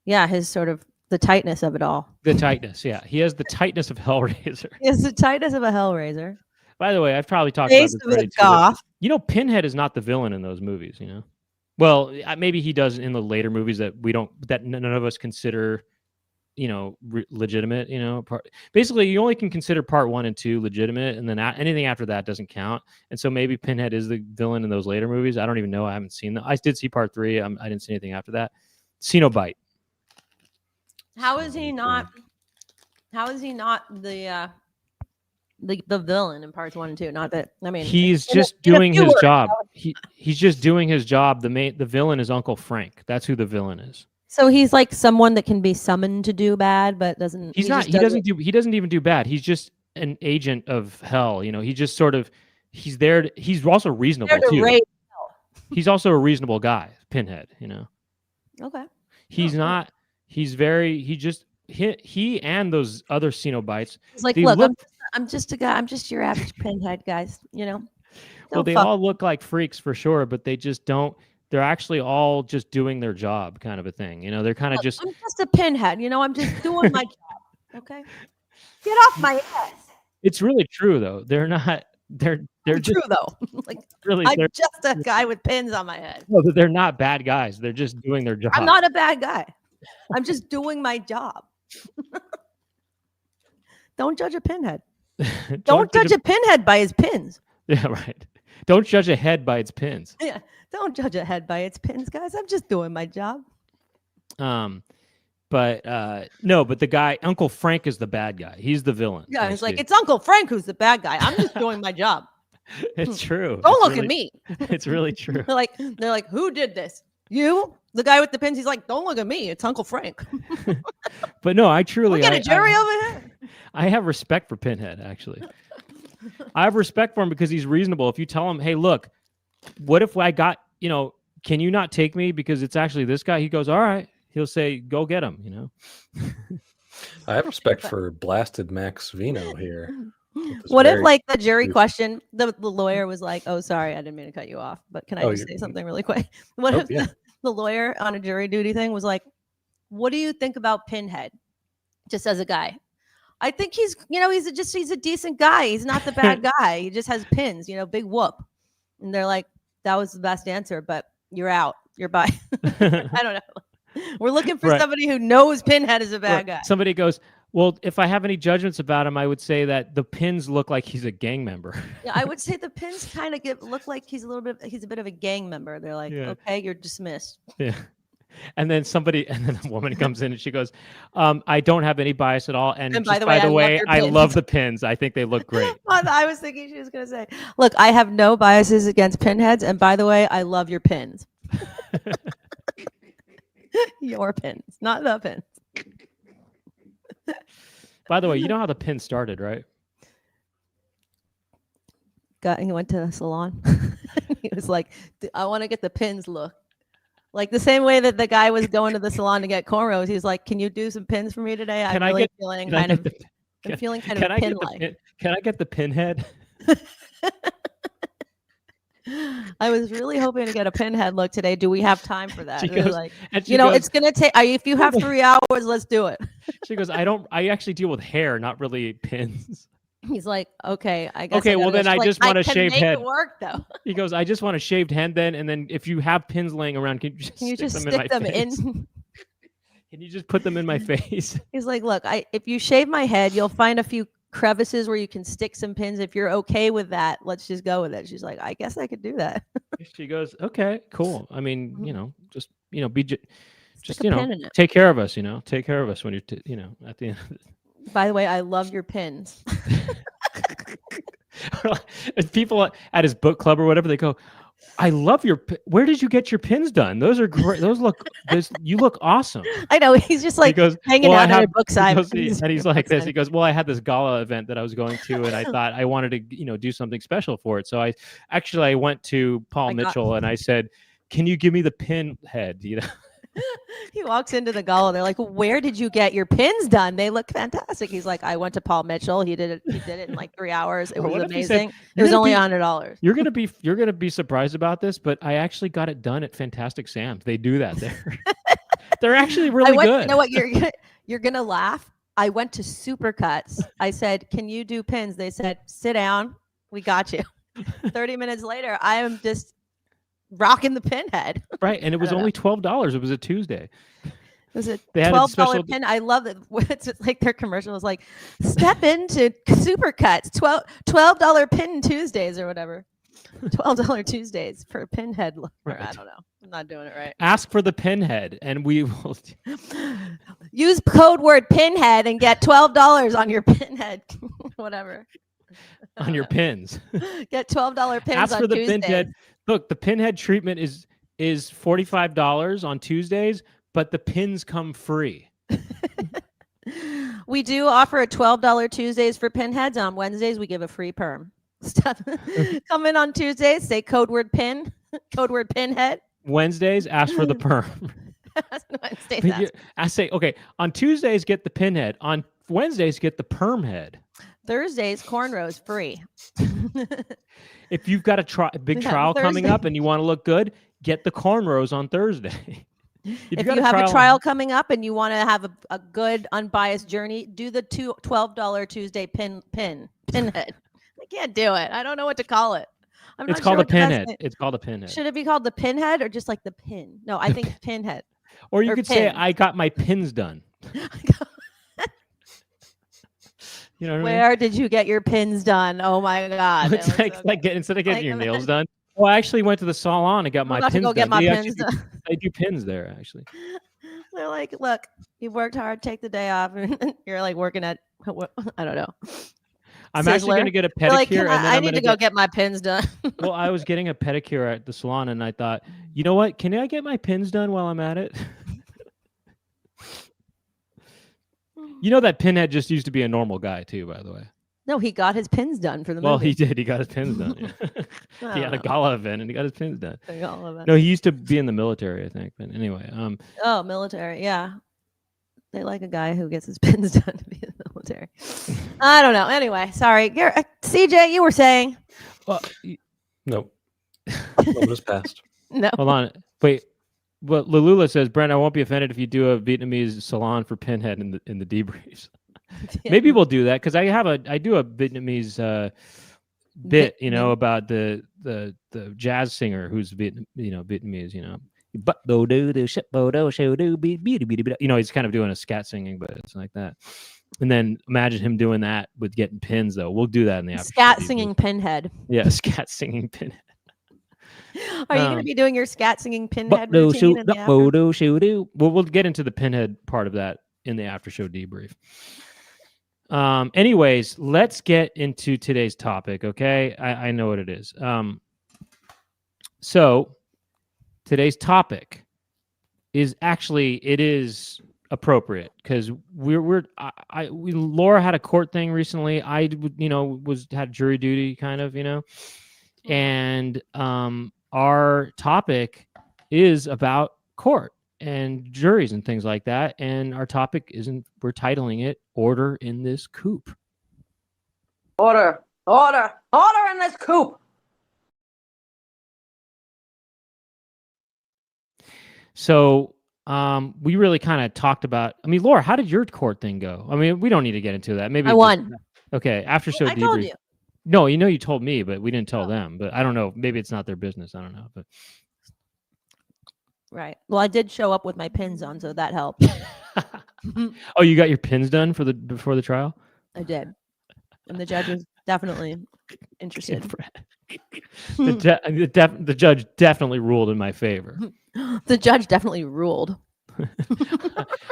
S2: his sort of the tightness of it all.
S1: The tightness, yeah. He has the tightness of Hellraiser.
S2: He has the tightness of a Hellraiser.
S1: By the way, I've probably talked about
S2: Face
S1: this
S2: of a
S1: already too, but,
S2: goth.
S1: you know, Pinhead is not the villain in those movies, you know? Well, maybe he does in the later movies that none of us consider, you know, legitimate, you know. Basically, you only can consider part 1 and 2 legitimate, and then anything after that doesn't count. And so maybe Pinhead is the villain in those later movies. I don't even know. I haven't seen them. I did see part 3. I didn't see anything after that. Cenobite.
S2: How is he not? How is he not the villain in parts 1 and 2? Not that I mean,
S1: He's just doing his job. He's just doing his job. The villain is Uncle Frank. That's who the villain is.
S2: So he's like someone that can be summoned to do bad, but doesn't.
S1: He doesn't even do bad. He's just an agent of hell. You know, he just sort of he's there. He's also reasonable too. He's also a reasonable guy, Pinhead. You know.
S2: Okay.
S1: He's not. He's very. He and those other Cenobites.
S2: He's like, look, I'm just a guy. I'm just your average Pinhead, guys. You know.
S1: Well, they all look like freaks for sure, but they just don't. They're actually all just doing their job, kind of a thing. You know, they're kind of just.
S2: I'm just a Pinhead. You know, I'm just doing my job. Okay. Get off my ass.
S1: It's really true, though. They're not. They're just
S2: true though. Like
S1: really.
S2: I'm just a guy with pins on my head.
S1: No, they're not bad guys. They're just doing their job.
S2: I'm not a bad guy. I'm just doing my job. Don't judge a pinhead. Don't judge a pinhead by his pins.
S1: Yeah, right. Don't judge a head by its pins.
S2: Yeah, don't judge a head by its pins, guys. I'm just doing my job.
S1: But the guy, Uncle Frank, is the bad guy. He's the villain.
S2: Yeah, it's like it's Uncle Frank who's the bad guy. I'm just doing my job.
S1: It's true.
S2: Don't look at me.
S1: It's really true.
S2: They're like, who did this? You? The guy with the pins? He's like, don't look at me. It's Uncle Frank.
S1: But no, I truly.
S2: Look at a jury over here.
S1: I have respect for Pinhead, actually. I have respect for him because he's reasonable. If you tell him, hey, look, what if I got, you know, can you not take me because it's actually this guy? He goes, all right. He'll say, go get him, you know.
S4: I have respect for Blasted Max Vino here.
S2: What if, like, the jury question, the lawyer was like, oh, sorry, I didn't mean to cut you off, but can I just say something really quick? What if the lawyer on a jury duty thing was like, "What do you think about Pinhead?" Just as a guy. I think he's a decent guy. He's not the bad guy. He just has pins, big whoop. And they're like, that was the best answer, but you're out. You're by. I don't know. We're looking for somebody who knows Pinhead is a bad guy.
S1: Somebody goes, well, if I have any judgments about him, I would say that the pins look like he's a gang member.
S2: Yeah, I would say the pins kind of look like he's a bit of a gang member. They're like, okay, you're dismissed.
S1: Yeah. And then the woman comes in and she goes, I don't have any bias at all. And by the way, I love the pins. I think they look great.
S2: I was thinking she was going to say, look, I have no biases against pinheads. And by the way, I love your pins. Your pins, not the pins.
S1: By the way, you know how the pin started, right?
S2: He went to a salon. He was like, I want to get the pins look. Like the same way that the guy was going to the salon to get cornrows, he's like, "Can you do some pins for me today? I'm feeling kind of pin-like."
S1: Can I get the pinhead?
S2: I was really hoping to get a pinhead look today. Do we have time for that?
S1: She goes,
S2: like, it's gonna take. If you have 3 hours, let's do it.
S1: She goes, I actually deal with hair, not really pins.
S2: He's like, okay, I guess.
S1: Okay, well then I just want a shaved head.
S2: It work though.
S1: He goes, I just want a shaved head then, and then if you have pins laying around, can you just stick them in? Can you just put them in my face?
S2: He's like, look, if you shave my head, you'll find a few crevices where you can stick some pins. If you're okay with that, let's just go with it. She's like, I guess I could do that.
S1: She goes, okay, cool. I mean, just take care of us. Take care of us when you're, at the end of it.
S2: By the way, I love your pins.
S1: People at his book club or whatever, they go, I love where did you get your pins done? Those are great. You look awesome.
S2: I know. He's just like hanging out at a book side.
S1: And he's like this. He goes, well, I had this gala event that I was going to, and I thought I wanted to, do something special for it. So I went to Paul Mitchell and I said, can you give me the pin head?
S2: He walks into the gala. They're like, where did you get your pins done? They look fantastic. He's like, I went to Paul Mitchell. He did it in like 3 hours. It was amazing. It was only $100. You're
S1: gonna be surprised about this, but I actually got it done at Fantastic Sam's. They do that there. They're actually really good.
S2: You know what? You're gonna laugh. I went to Supercuts. I said, can you do pins? They said, sit down. We got you. 30 minutes later, I am just rocking the pinhead.
S1: Right. And it was only $12. It was a Tuesday.
S2: It was a $12 pin. I love it. It's like their commercial was like, step into Supercuts, $12 pin Tuesdays or whatever. $12 Tuesdays for a pinhead. Right. I don't know. I'm not doing it right.
S1: Ask for the pinhead and we will
S2: use code word pinhead and get $12 on your pinhead. Whatever.
S1: On your pins.
S2: Get $12 pins.
S1: Ask
S2: on
S1: for the
S2: Tuesdays.
S1: pinhead. Look, the pinhead treatment is $45 on Tuesdays, but the pins come free.
S2: We do offer a $12 Tuesdays for pinheads. On Wednesdays, we give a free perm. Come in on Tuesdays, say code word pin, code word pinhead.
S1: Wednesdays, ask for the perm.
S2: Wednesdays,
S1: I say, okay, on Tuesdays, get the pinhead. On Wednesdays, get the perm head.
S2: Thursdays, cornrows free.
S1: If you've got a big trial coming up and you want to look good, get the cornrows on Thursday.
S2: If you have a trial coming up and you want to have a good unbiased journey, do the $12 Tuesday pinhead. I can't do it. I don't know what to call it.
S1: It's called a pinhead. It's called a pinhead.
S2: Should it be called the pinhead or just like the pin? No, I think pinhead.
S1: Or you could say, I got my pins done. You know what
S2: Where did you get your pins done? Oh my God!
S1: It's instead of getting your nails done. Well, I actually went to the salon and got my pins done.
S2: Get my pins done.
S1: They do pins there, actually.
S2: They're like, look, you worked hard. Take the day off, and you're like working at I don't know.
S1: I'm
S2: Sizzler.
S1: actually going to get a pedicure.
S2: Like,
S1: and then
S2: I need to go get my pins done.
S1: Well, I was getting a pedicure at the salon, and I thought, you know what? Can I get my pins done while I'm at it? You know that pinhead just used to be a normal guy too, by the way.
S2: No, he got his pins done for the movie.
S1: Well, he did. He got his pins done. Yeah. He had a gala event and he got his pins done. No, he used to be in the military, I think. But anyway,
S2: Oh, military, yeah. They like a guy who gets his pins done to be in the military. I don't know. Anyway, sorry, CJ, you were saying.
S4: Well, no. What was passed?
S2: No.
S1: Hold on. Wait. But Lalula says, Brent, I won't be offended if you do a Vietnamese salon for Pinhead in the debriefs. Maybe we'll do that because I do a Vietnamese bit, about the jazz singer who's Vietnamese, but he's kind of doing a scat singing, but it's like that. And then imagine him doing that with getting pins, though. We'll do that in the after
S2: scat singing Pinhead.
S1: Yeah, scat singing Pinhead.
S2: Are you going to be doing your scat singing Pinhead routine?
S1: We'll get into the Pinhead part of that in the after show debrief. Anyways, let's get into today's topic. Okay, I know what it is. So today's topic is appropriate because Laura had a court thing recently. I had jury duty kind of, and our topic is about court and juries and things like that. And our topic we're titling it Order in This Coop.
S6: Order in this coop.
S1: So we really kind of talked about, Laura, how did your court thing go? We don't need to get into that. Maybe
S2: I won.
S1: Okay. After show debrief.
S2: Told you.
S1: No, you told me, but we didn't tell them. But I don't know. Maybe it's not their business. I don't know. But
S2: right. Well, I did show up with my pins on, so that helped.
S1: Oh, you got your pins done before the trial?
S2: I did. And the judge was definitely interested.
S1: The judge definitely ruled in my favor.
S2: The judge definitely ruled.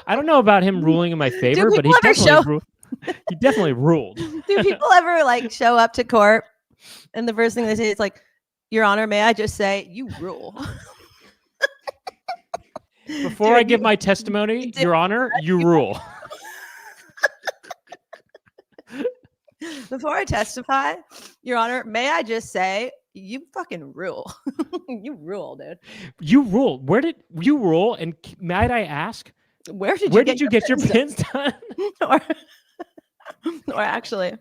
S1: I don't know about him ruling in my favor, but he definitely ruled.
S2: Do people ever show up to court and the first thing they say is like, Your Honor, may I just say you rule?
S1: Before I give my testimony, Your Honor, you rule.
S2: Before I testify, Your Honor, may I just say you fucking rule. You rule, dude.
S1: You rule. Where did you rule? And might I ask,
S2: where did you get your
S1: pins done?
S2: or actually,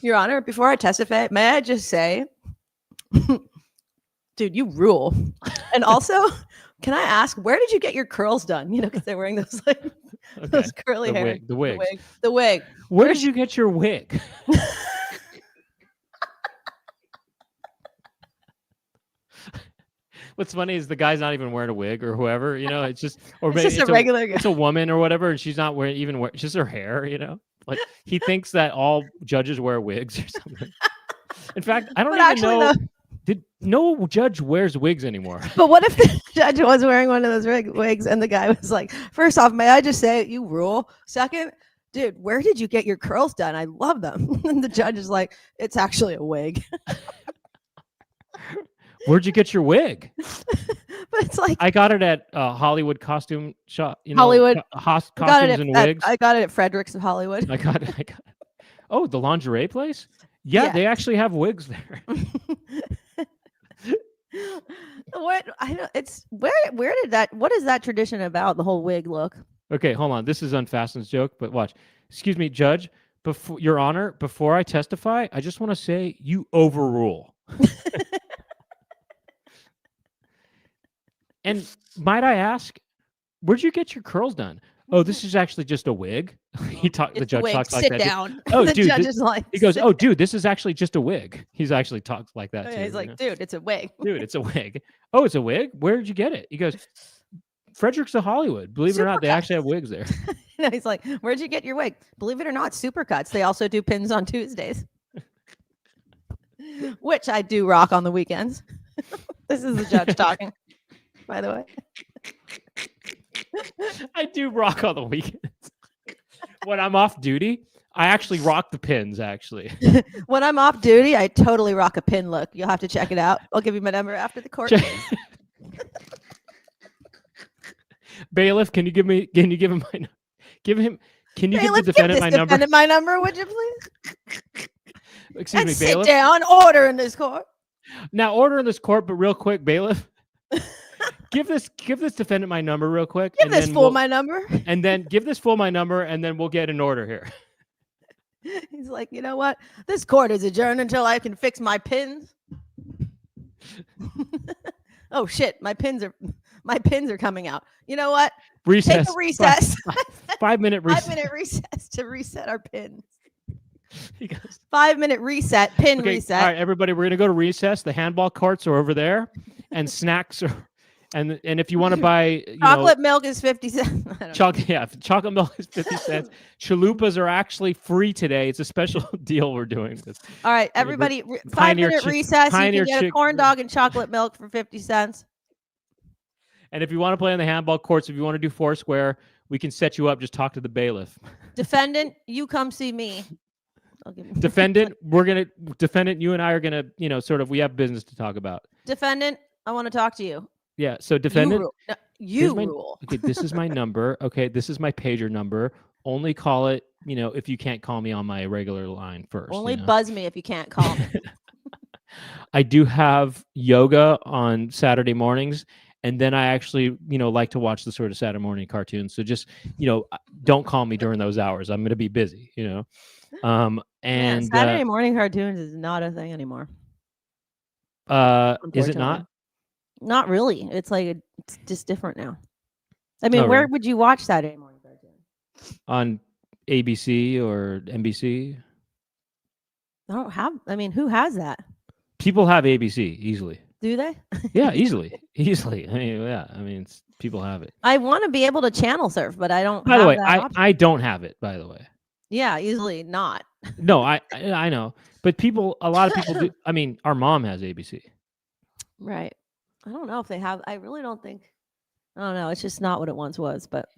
S2: Your Honor, before I testify, may I just say, dude, you rule. And also, can I ask, where did you get your curls done? Because they're wearing those those curly hair.
S1: The wig.
S2: The wig.
S1: Where did you get your wig? What's funny is the guy's not even wearing a wig or whoever, it's just, or
S2: it's
S1: maybe
S2: just a regular guy.
S1: It's a woman or whatever, and she's not wearing it's just her hair, Like he thinks that all judges wear wigs or something. In fact, I don't even know. No judge wears wigs anymore.
S2: But what if the judge was wearing one of those wigs and the guy was like, first off, may I just say you rule? Second, dude, where did you get your curls done? I love them. And the judge is like, it's actually a wig.
S1: Where'd you get your wig?
S2: But it's like,
S1: I got it at Hollywood costume shop.
S2: Hollywood
S1: costumes and wigs.
S2: I got it at Frederick's of Hollywood.
S1: I got it. Oh, the lingerie place? Yeah, they actually have wigs there.
S2: What is that tradition about, the whole wig look?
S1: Okay, hold on. This is Unfastened's joke, but watch. Excuse me, Judge. Your Honor, before I testify, I just want to say you overrule. And might I ask, where'd you get your curls done? Oh, this is actually just a wig. The judge talks like that.
S2: Sit down.
S1: Oh,
S2: the
S1: dude.
S2: Judge is like,
S1: he goes, oh, dude, this is actually just a wig. He's actually talks like that too.
S2: He's like, dude, it's a wig.
S1: Dude, it's a wig. Oh, it's a wig? Where did you get it? He goes, Frederick's of Hollywood. Believe it or not, they actually have wigs there.
S2: He's like, where'd you get your wig? Believe it or not, Supercuts. They also do pins on Tuesdays. Which I do rock on the weekends. This is the judge talking, by the way.
S1: I do rock on the weekends. When I'm off duty, I actually rock the pins, actually.
S2: When I'm off duty, I totally rock a pin look. You'll have to check it out. I'll give you my number after the court case.
S1: Bailiff, can you give him my number? Can you give the defendant my number?
S2: Defendant my number, would you please?
S1: Excuse me,
S2: sit
S1: bailiff.
S2: Sit down. Order in this court.
S1: Now, order in this court, but real quick, bailiff. Give this defendant my number real quick.
S2: Give this fool my number.
S1: And then give this fool my number, and then we'll get an order here.
S2: He's like, you know what? This court is adjourned until I can fix my pins. Oh shit, my pins are coming out. You know what?
S1: Recess.
S2: Take a recess.
S1: 5-minute recess.
S2: 5-minute recess to reset our pins.
S1: He goes,
S2: 5-minute reset, pin
S1: okay,
S2: reset.
S1: all right, everybody, we're gonna go to recess. The handball carts are over there, and snacks are, and if you want to buy,
S2: Chocolate milk is 50 cents.
S1: chocolate milk is 50 cents. Chalupas are actually free today. It's a special deal we're doing.
S2: All right, everybody, 5-minute recess. You can get a corn dog and chocolate milk for 50 cents.
S1: And if you want to play on the handball courts, if you want to do Foursquare, we can set you up. Just talk to the bailiff.
S2: Defendant, you come see me.
S1: Defendant, defendant, you and I are gonna, sort of, we have business to talk about.
S2: Defendant, I want to talk to you.
S1: Yeah. So defendant,
S2: you rule.
S1: Okay, this is my number. Okay, this is my pager number. Only call it, if you can't call me on my regular line first.
S2: Only buzz me if you can't call me.
S1: I do have yoga on Saturday mornings. And then I actually, like to watch the sort of Saturday morning cartoons. So just, don't call me during those hours. I'm going to be busy, And
S2: Saturday morning cartoons is not a thing anymore.
S1: Is it not?
S2: Not really. It's it's just different now. I mean, where would you watch Saturday morning cartoons?
S1: On ABC or NBC?
S2: I don't who has that?
S1: People have ABC easily.
S2: Do they?
S1: Yeah, easily. I mean, yeah. I mean, people have it.
S2: I want to be able to channel surf, but I don't.
S1: By the way, I don't have it. By the way.
S2: Yeah, easily not.
S1: No, I know, but a lot of people do. I mean, our mom has ABC.
S2: Right. I don't know if they have. I really don't think. I don't know. It's just not what it once was. But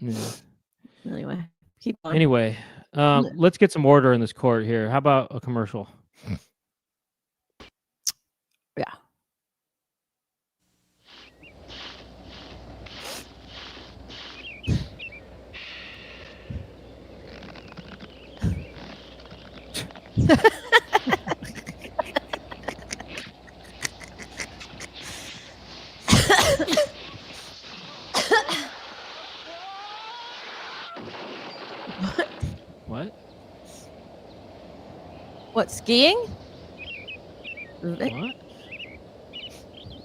S2: anyway, keep on.
S1: Anyway, let's get some order in this court here. How about a commercial?
S2: Yeah.
S1: What?
S2: What, skiing?
S1: What?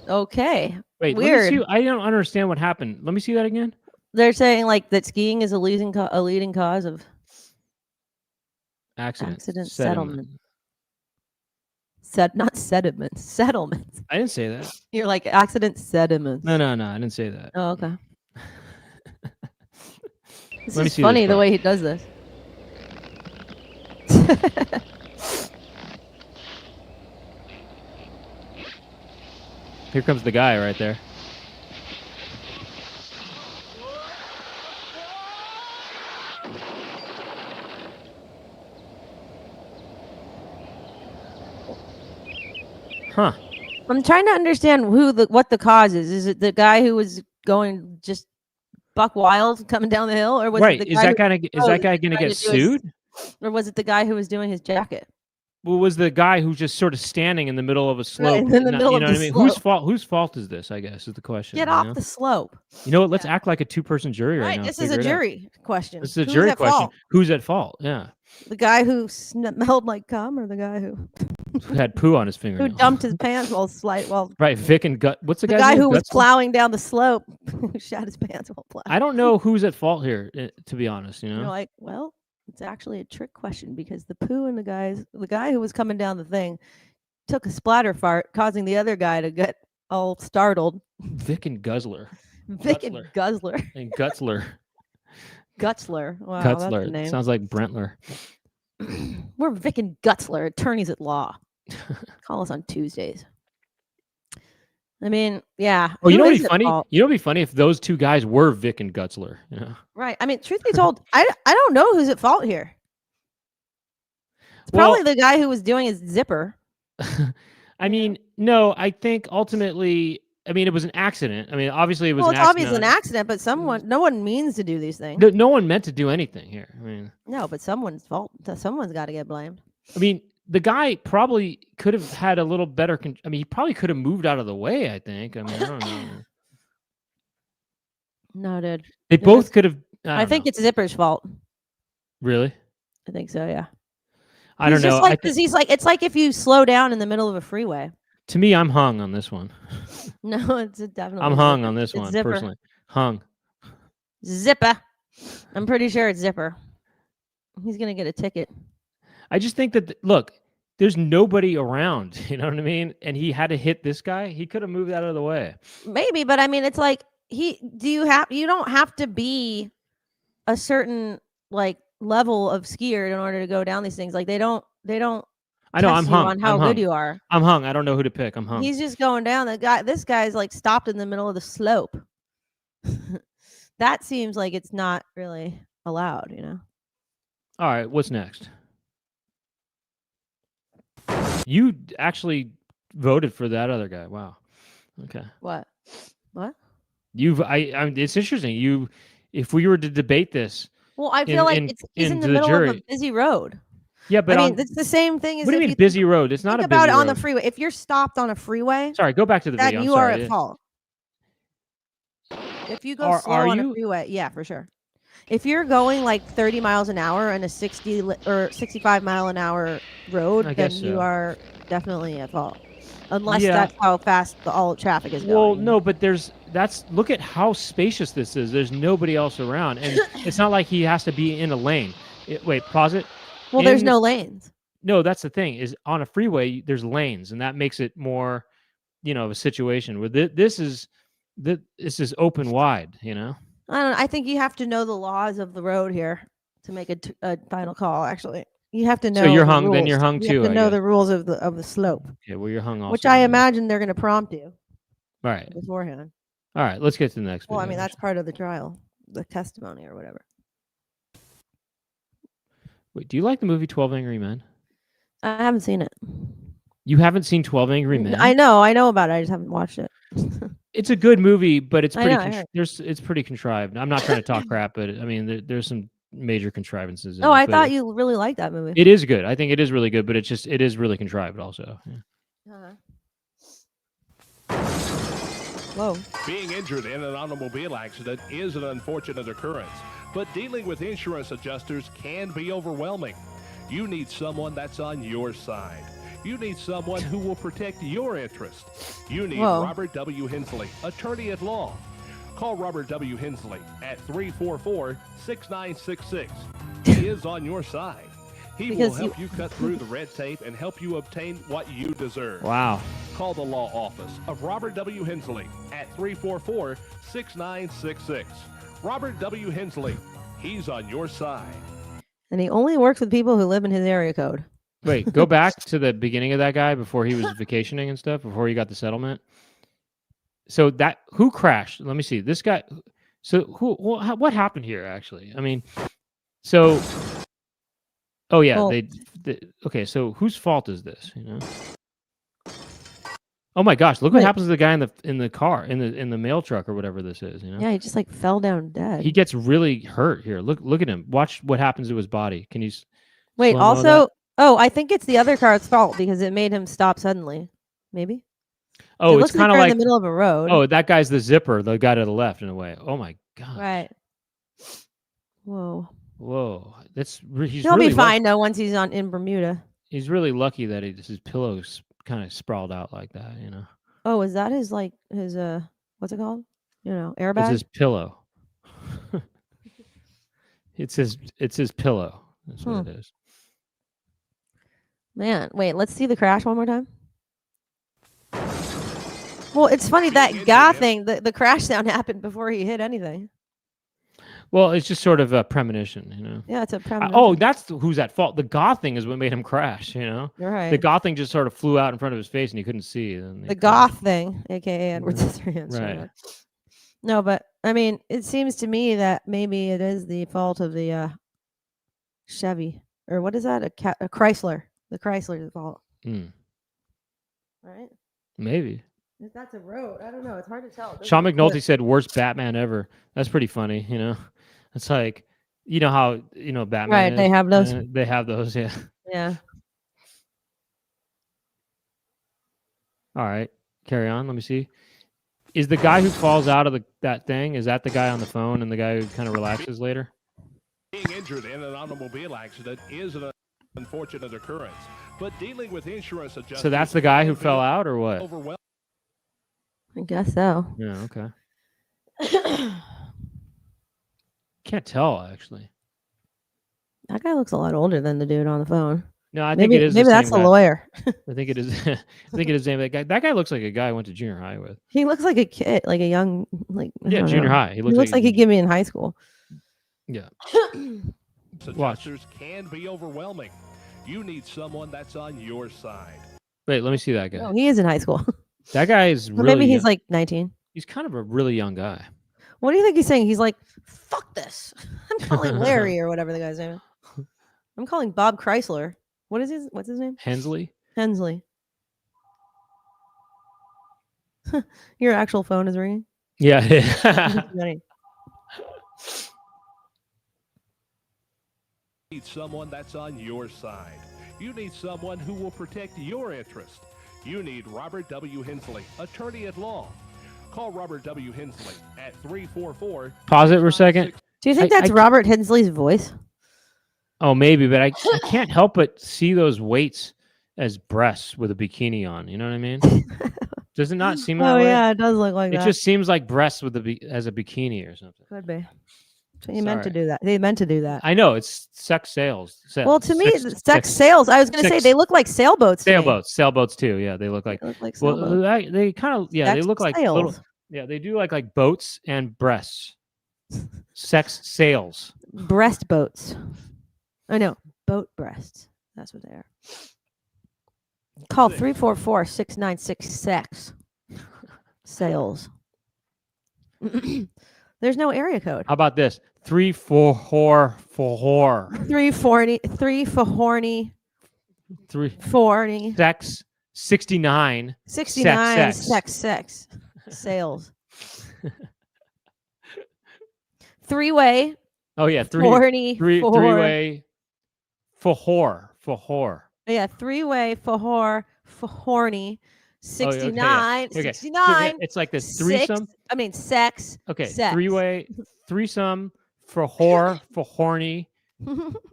S2: Okay.
S1: Wait,
S2: weird.
S1: I don't understand what happened. Let me see that again.
S2: They're saying that skiing is a leading cause of
S1: accident
S2: settlement. Not sediments. Settlements.
S1: I didn't say that.
S2: You're like accident sediments.
S1: No, I didn't say that.
S2: Oh, okay. This
S1: Let me
S2: is
S1: see
S2: funny
S1: this
S2: the way he does this.
S1: Here comes the guy right there. Huh.
S2: I'm trying to understand what the cause is. Is it the guy who was going just buck wild coming down the hill, or was it the guy
S1: is that guy gonna get sued?
S2: Or was it the guy who was doing his jacket?
S1: Well, was the guy who's just sort of standing in the middle of a slope?
S2: Right, in the middle of the slope.
S1: Whose fault is this? I guess is the question.
S2: Get off the slope.
S1: You know what? Let's act like a two-person jury right now.
S2: This is a jury question.
S1: This is a jury question. Who's at fault? Yeah.
S2: The guy who smelled like cum, or the guy who
S1: had poo on his finger?
S2: Who dumped his pants
S1: right, Vic and Gut. What's the
S2: guy who was plowing down the slope? Who shot his pants while plowing?
S1: I don't know who's at fault here, to be honest.
S2: You're like, well, it's actually a trick question because the poo and the guy who was coming down the thing took a splatter fart, causing the other guy to get all startled.
S1: Vic and Guzzler.
S2: Vic and Guzzler.
S1: And Gutzler.
S2: Gutzler. Wow,
S1: Gutzler.
S2: That's the name.
S1: Sounds like Brentler.
S2: We're Vic and Gutzler, attorneys at law. Call us on Tuesdays. I mean, yeah.
S1: Oh, you know what'd be funny? You know what'd be funny if those two guys were Vic and Gutzler. Yeah.
S2: Right. I mean, truth be told, I don't know who's at fault here. It's probably the guy who was doing his zipper.
S1: I mean, no, I think ultimately, I mean, it was an accident. I mean, obviously it was an accident.
S2: Well, it's obviously an accident, but no one means to do these things.
S1: No one meant to do anything here. I mean,
S2: no, but someone's fault. Someone's got to get blamed.
S1: I mean, the guy probably could have had a little better. I mean, he probably could have moved out of the way. I think. I mean, I don't know.
S2: No, dude.
S1: They both could have.
S2: I think it's Zipper's fault.
S1: Really?
S2: I think so. Yeah.
S1: I don't know.
S2: Because he's like, it's like if you slow down in the middle of a freeway.
S1: To me, I'm hung on this one.
S2: No, it's definitely.
S1: I'm hung
S2: Zipper.
S1: on this
S2: It's
S1: one,
S2: Zipper.
S1: personally. Hung.
S2: Zipper. I'm pretty sure it's Zipper. He's gonna get a ticket.
S1: I just think that, look, there's nobody around. You know what I mean? And he had to hit this guy. He could have moved out of the way.
S2: Maybe, but I mean, it's like you don't have to be a certain like level of skier in order to go down these things. Like they don't
S1: I know.
S2: test
S1: I'm
S2: you
S1: hung.
S2: on how
S1: I'm
S2: good
S1: hung.
S2: you are.
S1: I'm hung. I don't know who to pick. I'm hung.
S2: He's just going down. This guy's like stopped in the middle of the slope. That seems like it's not really allowed, you know.
S1: All right. What's next? You actually voted for that other guy. Wow. Okay.
S2: What?
S1: It's interesting. If we were to debate this,
S2: Well, I feel like he's in the middle of a busy road.
S1: Yeah, but
S2: I mean, it's the same thing as
S1: what do you
S2: if
S1: mean busy road? It's not
S2: think
S1: a
S2: about
S1: busy
S2: it on
S1: road.
S2: the freeway. If you're stopped on a freeway,
S1: sorry, go back to the
S2: then
S1: video.
S2: you are at fault. If you go slow on a freeway, yeah, for sure. If you're going like 30 miles an hour on a 60 or 65 mile an hour road, then you are definitely at fault. Unless that's how fast all traffic is going.
S1: Well, no, but look at how spacious this is. There's nobody else around, and it's not like he has to be in a lane. Wait, pause it.
S2: Well, there's no lanes.
S1: No, that's the thing. Is on a freeway, there's lanes, and that makes it more, of a situation where this is open wide. You know.
S2: I don't know. I think you have to know the laws of the road here to make a final call. Actually, you have to know.
S1: So you're hung.
S2: Rules.
S1: Then you're hung too.
S2: You have to know the rules of the slope.
S1: Okay, well you're hung also.
S2: Which I imagine they're going to prompt you.
S1: All right.
S2: Beforehand.
S1: All right. Let's get to the next.
S2: Well, I mean that's part of the trial, the testimony or whatever.
S1: Wait, do you like the movie 12 Angry Men?
S2: I haven't seen it.
S1: You haven't seen 12 Angry Men?
S2: I know about it. I just haven't watched it.
S1: It's a good movie, but it's pretty
S2: it's
S1: pretty contrived. I'm not trying to talk crap, but I mean there's some major contrivances in
S2: it. I
S1: but
S2: thought you really liked that movie.
S1: It is good. I think it is really good, but it is really contrived also. Yeah.
S2: Whoa.
S7: Being injured in an automobile accident is an unfortunate occurrence, but dealing with insurance adjusters can be overwhelming. You need someone that's on your side. You need someone who will protect your interest. You need Robert W. Hensley, attorney at law. Call Robert W. Hensley at 344-6966. He is on your side. He will help you cut through the red tape and help you obtain what you deserve.
S1: Wow.
S7: Call the law office of Robert W. Hensley at 344-6966. Robert W. Hensley, he's on your side.
S2: And he only works with people who live in his area code.
S1: Wait, go back to the beginning of that guy before he was vacationing and stuff, before he got the settlement. So who crashed? Let me see. This guy. So what happened here actually? I mean, so. Oh yeah, okay. So whose fault is this? Oh my gosh! Look what happens to the guy in the car in the mail truck or whatever this is.
S2: Yeah, he just like fell down dead.
S1: He gets really hurt here. Look at him. Watch what happens to his body. Can you?
S2: Wait. Also, I think it's the other car's fault because it made him stop suddenly. Maybe.
S1: Oh, it's kind of like
S2: in the middle of a road.
S1: Oh, that guy's the zipper, the guy to the left in a way. Oh my god.
S2: Right. Whoa.
S1: He'll
S2: be fine though once he's in Bermuda.
S1: He's really lucky that his pillow's kind of sprawled out like that,
S2: Oh, is that his what's it called? Airbag?
S1: It's his pillow. It's his pillow. That's what it is.
S2: Man, wait, let's see the crash one more time. Well, it's funny that guy thing, the crash sound happened before he hit anything.
S1: Well, it's just sort of a premonition,
S2: Yeah, it's a premonition.
S1: Oh, that's who's at fault. The goth thing is what made him crash,
S2: You're right.
S1: The goth thing just sort of flew out in front of his face and he couldn't see.
S2: The goth thing, aka Edward Scissorhands.
S1: Right.
S2: No, but I mean, it seems to me that maybe it is the fault of the Chevy. Or what is that? A Chrysler. The Chrysler's fault. Right?
S1: Maybe.
S2: If that's a road, I don't know. It's hard to tell.
S1: Sean McNulty said worst Batman ever. That's pretty funny, It's like, how, Batman
S2: Right,
S1: is.
S2: they have those.
S1: They have those, yeah.
S2: Yeah.
S1: All right, carry on. Let me see. Is the guy who falls out of that thing, is that the guy on the phone and the guy who kind of relaxes later?
S7: Being injured in an automobile accident is an unfortunate occurrence, But dealing with insurance adjusters.
S1: So that's the guy who
S7: can be
S1: fell out, or what?
S7: overwhelming.
S2: I guess so.
S1: Yeah. Okay. Can't tell actually.
S2: That guy looks a lot older than the dude on the phone.
S1: No, I
S2: Maybe
S1: think it is.
S2: maybe
S1: the
S2: that's
S1: same
S2: the
S1: guy.
S2: lawyer.
S1: I think it is. I think it is the same guy. That guy looks like a guy I went to junior high with.
S2: He looks like a kid, like a young, like I
S1: Yeah,
S2: don't
S1: junior
S2: know.
S1: high. He
S2: He
S1: looks,
S2: looks like he'd give me in high school.
S1: Yeah.
S7: Adjusters can be overwhelming. You need someone that's on your side.
S1: Wait, let me see that guy.
S2: No, he is in high school.
S1: That guy is
S2: Or
S1: really.
S2: maybe he's
S1: young.
S2: like 19.
S1: He's kind of a really young guy.
S2: What do you think he's saying? He's like, fuck this. I'm calling Larry or whatever the guy's name is. I'm calling Bob Chrysler. What's his name?
S1: Hensley.
S2: Hensley. Your actual phone is ringing?
S1: Yeah.
S2: Funny.
S7: You need someone that's on your side. You need someone who will protect your interest. You need Robert W. Hensley, attorney at law. Call Robert W. Hensley at 344.
S1: Pause it for a second.
S2: Do you think
S1: I-
S2: that's
S1: I-
S2: Robert Hensley's voice?
S1: Oh, maybe, but I can't help but see those weights as breasts with a bikini on. You know what I mean? Does it not seem that
S2: Oh
S1: way?
S2: yeah, it does look like
S1: It
S2: that.
S1: just seems like breasts with as a bikini or something.
S2: Could be. So he meant to
S1: Sorry.
S2: do that. They meant to do that.
S1: I know it's sex sales.
S2: Well, to me, sex sales. I was going to say
S1: sex-
S2: they look like sailboats. to me.
S1: sailboats too. Yeah, they look like.
S2: They look like
S1: Well,
S2: sailboats.
S1: they kind of they
S2: Sex
S1: look like little.
S2: sails.
S1: Yeah, they do like boats and breasts. Sex sales.
S2: Breast boats. I know. Boat breasts. That's what they are. Call 344-696-SEX. Sales. There's no area code.
S1: How about this? 344 for whore.
S2: 3 for horny.
S1: 3
S2: Horny.
S1: sex 69.
S2: 69
S1: sex.
S2: sex. Sales. Three-way.
S1: Oh yeah,
S2: Horny.
S1: three-way for whore.
S2: Yeah, three-way for horny.
S1: Oh, okay,
S2: 69.
S1: yeah. Okay.
S2: 69.
S1: It's like this
S2: six-
S1: threesome.
S2: I mean, sex.
S1: Okay,
S2: sex.
S1: three-way threesome for whore for horny.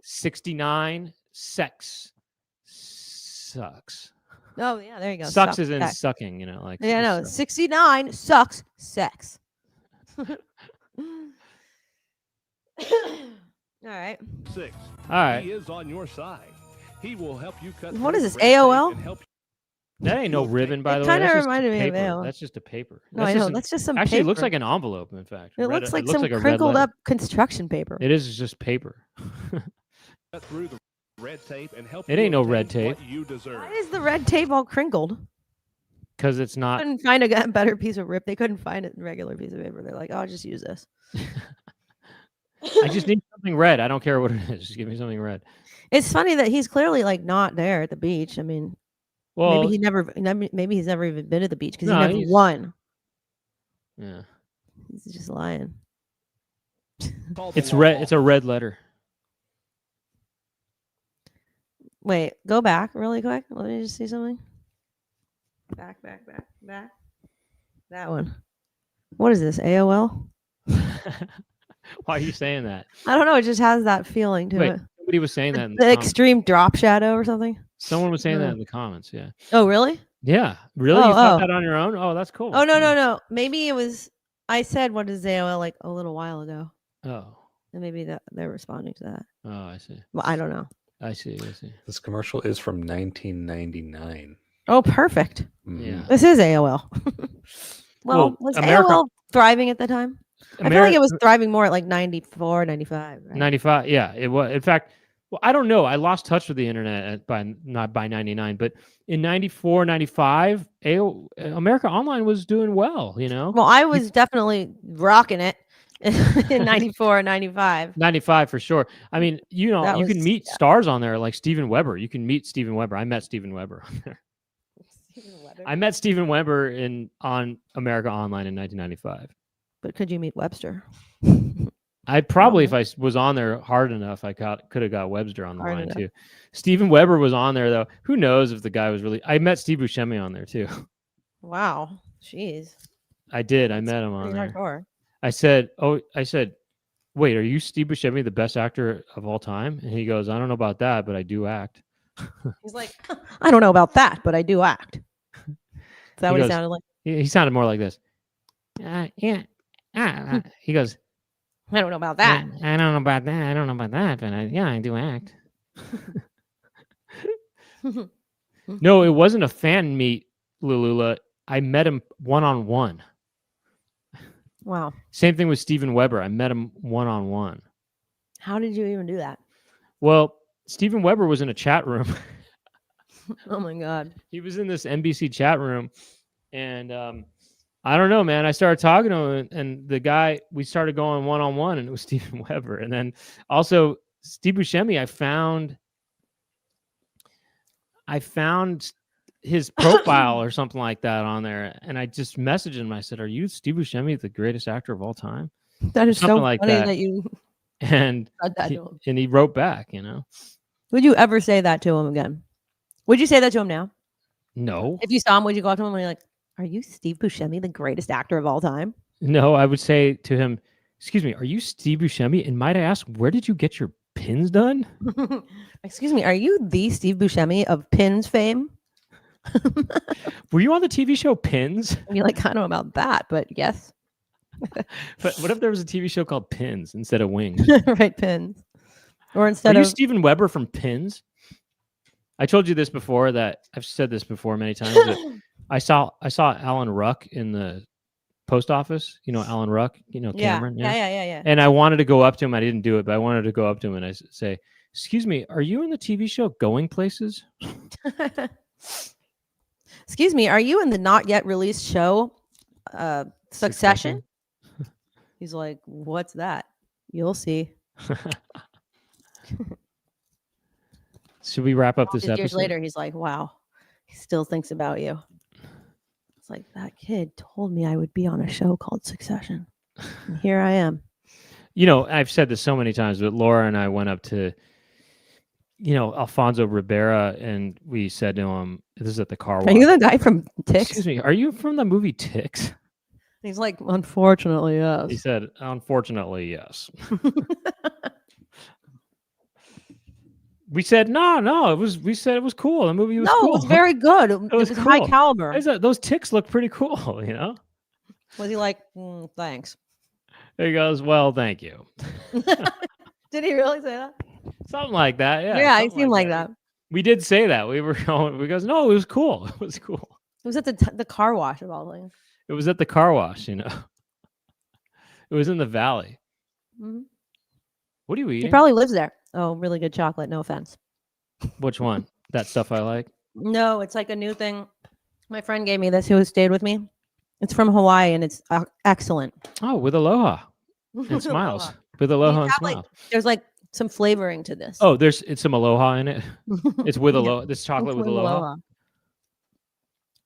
S1: 69 sex sucks.
S2: Oh, yeah, there you go.
S1: Sucks
S2: Suck,
S1: is in
S2: sex.
S1: sucking, like.
S2: Yeah, no,
S1: suck.
S2: 69 sucks sex. All right.
S7: 6.
S1: All right.
S7: He is on your side. He will help you cut.
S2: What
S7: through
S2: is this,
S7: red tape
S2: AOL?
S7: and help
S1: That ain't no ribbon, by
S2: It
S1: the way.
S2: kinda
S1: That's just
S2: reminded me of
S1: paper.
S2: AOL.
S1: That's just a paper.
S2: No, I know. That's just some
S1: Actually, it looks
S2: paper.
S1: like an envelope, in fact.
S2: It looks like
S1: a
S2: some
S1: red
S2: crinkled
S1: letter.
S2: up construction paper.
S1: It is just paper.
S7: cut through the red tape and help.
S1: It
S7: you
S1: ain't no
S7: obtain
S1: red tape.
S7: What you deserve.
S2: Why is the red tape all crinkled?
S1: Because it's not.
S2: Couldn't find a better piece of rip. They couldn't find a regular piece of paper. They're like, oh, I'll just use this.
S1: I just need something red. I don't care what it is. Just give me something red.
S2: It's funny that he's clearly like not there at the beach. I mean,
S1: Well,
S2: maybe he's never even been to the beach because
S1: No,
S2: he never
S1: he's-
S2: won.
S1: yeah.
S2: He's just lying.
S7: Call the
S1: It's
S7: law
S1: red. It's a red letter.
S2: Wait, go back really quick. Let me just see something. Back. That one. What is this? AOL?
S1: Why are you saying that?
S2: I don't know. It just has that feeling to
S1: Wait,
S2: it.
S1: somebody was saying that. In the
S2: The
S1: comments.
S2: extreme drop shadow or something.
S1: Someone was saying that
S2: No.
S1: in the comments. Yeah.
S2: Oh, really?
S1: Yeah. Really? You
S2: Oh,
S1: thought
S2: oh.
S1: that on your own? Oh, that's cool.
S2: Oh, no. Maybe it was. I said, what is AOL like a little while ago.
S1: Oh.
S2: And maybe that they're responding to that.
S1: Oh, I see.
S2: Well, I don't know.
S1: I see.
S4: This commercial is from 1999.
S2: Oh, perfect.
S4: Mhm.
S1: Yeah.
S2: This is AOL. well,
S1: Well,
S2: was
S1: America-
S2: AOL thriving at the time? I feel like it was thriving more at like 94, 95. Right?
S1: 95. Yeah, it was. In fact, well, I don't know. I lost touch with the internet not by 99, but in 94, 95, America Online was doing well,
S2: Well, I was definitely rocking it in 94, 95.
S1: 95 for sure. I mean,
S2: That
S1: you can
S2: was-
S1: meet stars on there like Steven Weber. You can meet Steven Weber. I met Steven Weber on there. I met Steven Weber on America Online in 1995.
S2: But could you meet Webster?
S1: I probably, if I was on there hard enough, I could have got Webster on the
S2: Hard
S1: line
S2: enough.
S1: too. Steven Weber was on there though. Who knows if the guy was really? I met Steve Buscemi on there too.
S2: Wow. Jeez.
S1: I did. I met him on
S2: Pretty
S1: there.
S2: hardcore.
S1: I said, wait, are you Steve Buscemi, the best actor of all time? And he goes, I don't know about that, but I do act.
S2: He's like, I don't know about that, but I do act. Is that
S1: He
S2: what he
S1: goes-
S2: sounded like?
S1: He sounded more like this. Yeah. He goes,
S2: I don't know about that.
S1: I don't know about that. I don't know about that, but I do act. No, it wasn't a fan meet, Lulula. I met him one-on-one.
S2: Wow.
S1: Same thing with Steven Weber. I met him one-on-one.
S2: How did you even do that?
S1: Well, Steven Weber was in a chat room.
S2: Oh my God.
S1: He was in this NBC chat room, and I don't know, man. I started talking to him, and the guy, we started going one-on-one, and it was Steven Weber. And then also Steve Buscemi, I found his profile or something like that on there, and I just messaged him. I said, "Are you Steve Buscemi, the greatest actor of all time?"
S2: That is
S1: Something
S2: so
S1: like
S2: funny
S1: that.
S2: that you
S1: And
S2: said that to him.
S1: he wrote back, you know.
S2: Would you ever say that to him again? Would you say that to him now?
S1: No,
S2: If you saw him, would you go up to him and be like, are you Steve Buscemi, the greatest actor of all time?
S1: no, I would say to him, "Excuse me, are you Steve Buscemi? And might I ask, where did you get your pins done?"
S2: Excuse me, are you the Steve Buscemi of Pins fame?
S1: Were you on the TV show Pins?
S2: And you're like, I don't know about that, but yes.
S1: But what if there was a TV show called Pins instead of Wings?
S2: Right, Pins. Or
S1: Are
S2: instead
S1: you
S2: of
S1: Steven Weber from Pins? I told you this before, that I've said this before many times. That I saw Alan Ruck in the post office. You know Alan Ruck. You know Cameron.
S2: Yeah.
S1: And I wanted to go up to him. I didn't do it, but I wanted to go up to him and I say, "Excuse me, are you in the TV show Going Places?"
S2: Excuse me, are you in the not yet released show Succession? He's like, what's that? You'll see.
S1: Should we wrap up this
S2: Years
S1: episode?
S2: later, he's like, wow, he still thinks about you. It's like, that kid told me I would be on a show called Succession. And here I am.
S1: You know, I've said this so many times, but Laura and I went up to, Alfonso Ribera, and we said to him, this is at the car wash.
S2: Are you the guy from Ticks?
S1: Excuse me, are you from the movie Ticks?
S2: He's like, unfortunately,
S1: He
S2: yes.
S1: said, unfortunately, yes. We said, no, we said it was cool. The movie was
S2: No,
S1: cool.
S2: it was very good. It was high
S1: cool.
S2: caliber.
S1: I said, those ticks look pretty cool, you know?
S2: Was he like, thanks?
S1: He goes, well, thank you.
S2: Did he really say that?
S1: Something like that, yeah.
S2: Yeah, he
S1: something
S2: seemed like that.
S1: We did say that. We were going, we goes, no, it was cool. It was cool.
S2: It was at the car wash of all things.
S1: It was at the car wash, you know? It was in the valley.
S2: Mhm.
S1: What are you eating?
S2: He probably lives there. Oh, really good chocolate. No offense.
S1: Which one? That stuff I like?
S2: No, it's like a new thing. My friend gave me this, who stayed with me. It's from Hawaii, and it's excellent.
S1: Oh, with aloha and smiles. With aloha and
S2: Like,
S1: smiles.
S2: there's like some flavoring to this.
S1: Oh, it's some aloha in it. It's with
S2: Yeah,
S1: aloha. This chocolate
S2: it's
S1: with aloha.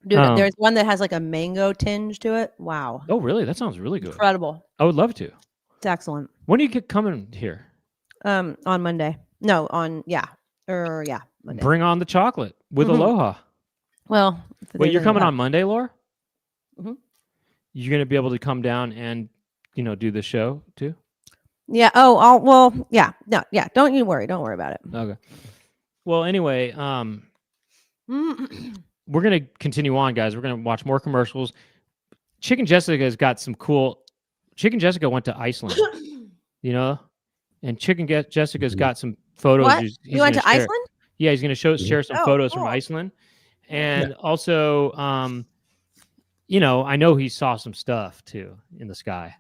S2: Dude,
S1: Um,
S2: there's one that has like a mango tinge to it. Wow.
S1: Oh, really? That sounds really good.
S2: Incredible.
S1: I would love to.
S2: It's excellent.
S1: When do you get coming here?
S2: On Monday. No, Monday.
S1: Bring on the chocolate with
S2: Mhm.
S1: aloha.
S2: Well,
S1: Wait, you're coming on Monday, Laura?
S2: Mhm.
S1: You're going to be able to come down and, do the show too?
S2: Yeah. Yeah. No, yeah. Don't you worry. Don't worry about it.
S1: Okay. Well, anyway, we're going to continue on, guys. We're going to watch more commercials. Chicken Jessica went to Iceland, and Jessica's got some photos.
S2: What?
S1: he's
S2: You went
S1: gonna
S2: to
S1: share.
S2: Iceland?
S1: Yeah, he's going to share some
S2: Oh,
S1: photos from
S2: cool.
S1: Iceland. And also, I know he saw some stuff too in the sky.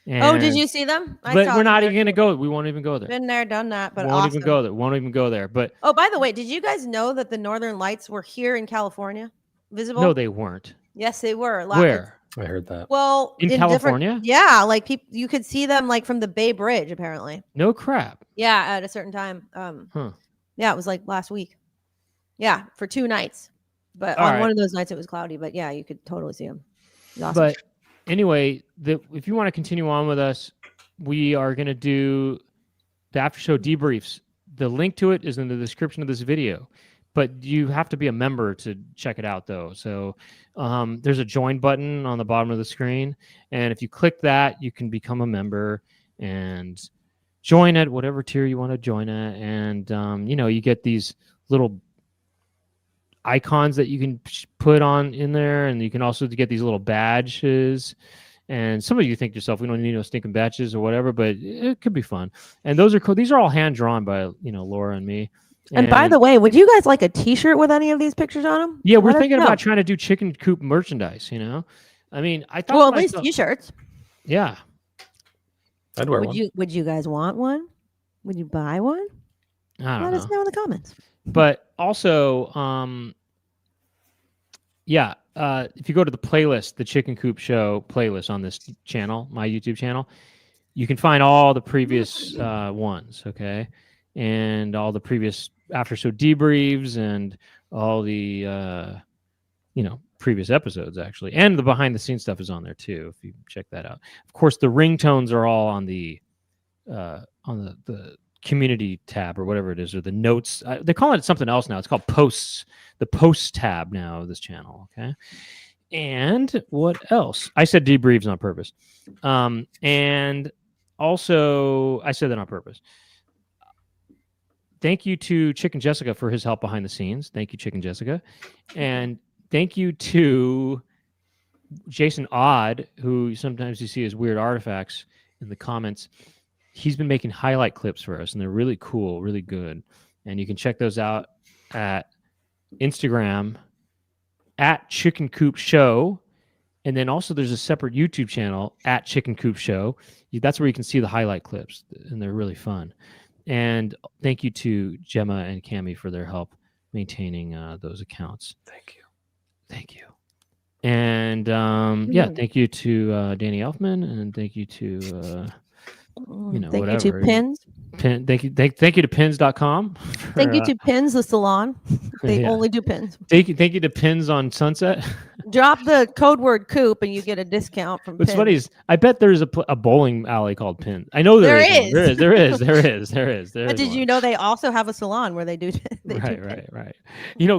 S2: Oh, did
S1: And-
S2: you see them? I
S1: But
S2: saw
S1: we're
S2: them.
S1: not
S2: They're
S1: even going to
S2: cool.
S1: go. We won't even go there.
S2: Been there, done that, but
S1: Won't
S2: awesome.
S1: even go there. Won't even go there. But
S2: Oh, by the way, did you guys know that the Northern Lights were here in California? Visible?
S1: no, they weren't.
S2: Yes, they were.
S1: Where?
S4: I heard that.
S2: Well,
S1: In
S2: different-
S1: California?
S2: Yeah, like you could see them like from the Bay Bridge, apparently.
S1: No crap.
S2: Yeah, at a certain time.
S1: Huh.
S2: Yeah, it was like last week. Yeah, for 2 nights. But
S1: All
S2: on
S1: right.
S2: one of those nights it was cloudy. But yeah, you could totally see them. Awesome.
S1: But anyway, if you want to continue on with us, we are going to do the after show debriefs. The link to it is in the description of this video, but you have to be a member to check it out, though. So there's a join button on the bottom of the screen, and if you click that, you can become a member and join at whatever tier you want to join at, and you get these little icons that you can put on in there, and you can also get these little badges. And some of you think to yourself, we don't need no stinking badges or whatever, but it could be fun. And those are cool. These are all hand drawn by Laura and me.
S2: And by the way, would you guys like a T-shirt with any of these pictures on them?
S1: Yeah, we're thinking about trying to do Chicken Coop merchandise. I mean, I thought.
S2: Well, at least T-shirts.
S1: Yeah,
S4: I'd wear one.
S2: Would you guys want one? Would you buy one? Let us know in the comments.
S1: But also, if you go to the playlist, the Chicken Coop Show playlist on this channel, my YouTube channel, you can find all the previous ones, okay? And all the previous after show debriefs and all the, previous episodes, actually. And the behind the scenes stuff is on there, too, if you check that out. Of course, the ringtones are all on the community tab or whatever it is, or the notes. They're calling it something else now. It's called posts, the posts tab now of this channel. Okay. And what else? I said debriefs on purpose. And also I said that on purpose. Thank you to Chicken Jessica for his help behind the scenes. Thank you, Chicken Jessica. And thank you to Jason Odd, who sometimes you see as weird artifacts in the comments. He's been making highlight clips for us, and they're really cool, really good. And you can check those out at Instagram at Chicken Coop Show. And then also there's a separate YouTube channel at Chicken Coop Show. That's where you can see the highlight clips, and they're really fun. And thank you to Gemma and Cami for their help maintaining those accounts. Thank you. And thank you to Danny Elfman, and thank you to
S2: thank
S1: whatever.
S2: you to Pins.
S1: Thank you to pins.com.
S2: Thank you to Pins, the salon. They only do pins.
S1: Thank you to Pins on Sunset.
S2: Drop the code word Coop and you get a discount from
S1: What's
S2: Pins.
S1: funny is I bet there's a bowling alley called Pin. I know there is. There is.
S2: But did you know they also have a salon where they do
S1: Right.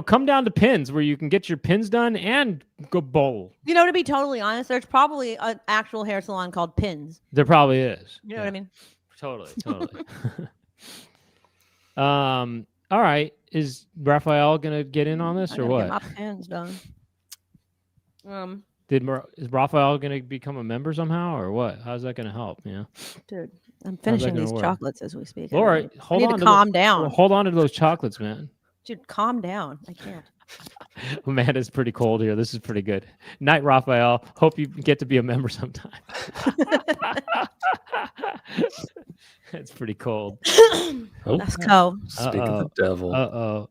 S1: Come down to Pins where you can get your pins done and go bowl.
S2: To be totally honest, there's probably an actual hair salon called Pins.
S1: There probably is.
S2: You know what I mean?
S1: Totally. All right. Is Raphael gonna get in on this or what?
S2: Get my pins done.
S1: Is Raphael gonna become a member somehow or what? How's that gonna help? Yeah.
S2: Dude, I'm finishing these chocolates as we speak.
S1: Laura, hold on.
S2: Calm down.
S1: Hold on to those chocolates, man.
S2: Dude, calm down. I can't.
S1: Man, it's pretty cold here. This is pretty good. Night, Raphael. Hope you get to be a member sometime. It's pretty cold.
S2: Let's go.
S4: Speak of the devil.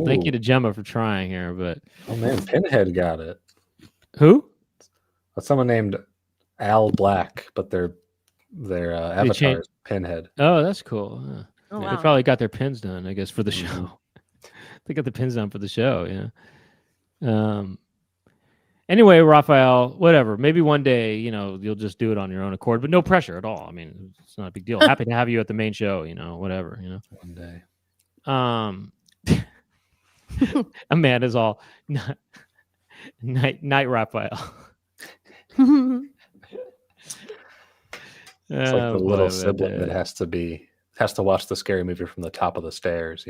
S1: Thank you to Gemma for trying here, but
S4: man, Pinhead got it.
S1: Who?
S4: Someone named Al Black, but their avatar is Pinhead.
S1: Oh, that's cool.
S2: Wow.
S1: They probably got their pins done, I guess, for the show. They got the pins done for the show. Yeah. Anyway, Raphael, whatever. Maybe one day, you'll just do it on your own accord, but no pressure at all. I mean, it's not a big deal. Happy to have you at the main show. Whatever.
S4: One
S1: day. Amanda's all night, Raphael.
S4: It's like the little sibling that has to watch the scary movie from the top of the stairs.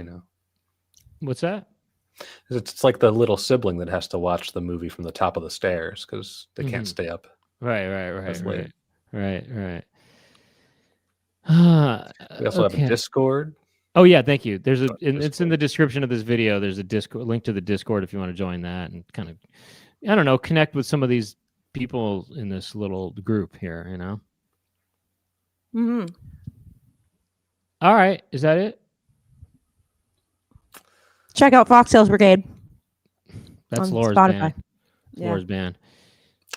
S1: What's that?
S4: It's like the little sibling that has to watch the movie from the top of the stairs because they can't stay up.
S1: Right.
S4: We also have a Discord.
S1: Oh yeah, thank you. It's in the description of this video. There's a Discord link to the Discord if you want to join that and kind of, I don't know, connect with some of these people in this little group here.
S2: Mm-hmm.
S1: All right, is that it?
S2: Check out Foxtails Brigade.
S1: That's
S2: on
S1: Laura's
S2: Spotify.
S1: band.
S2: Yeah.
S1: Laura's band.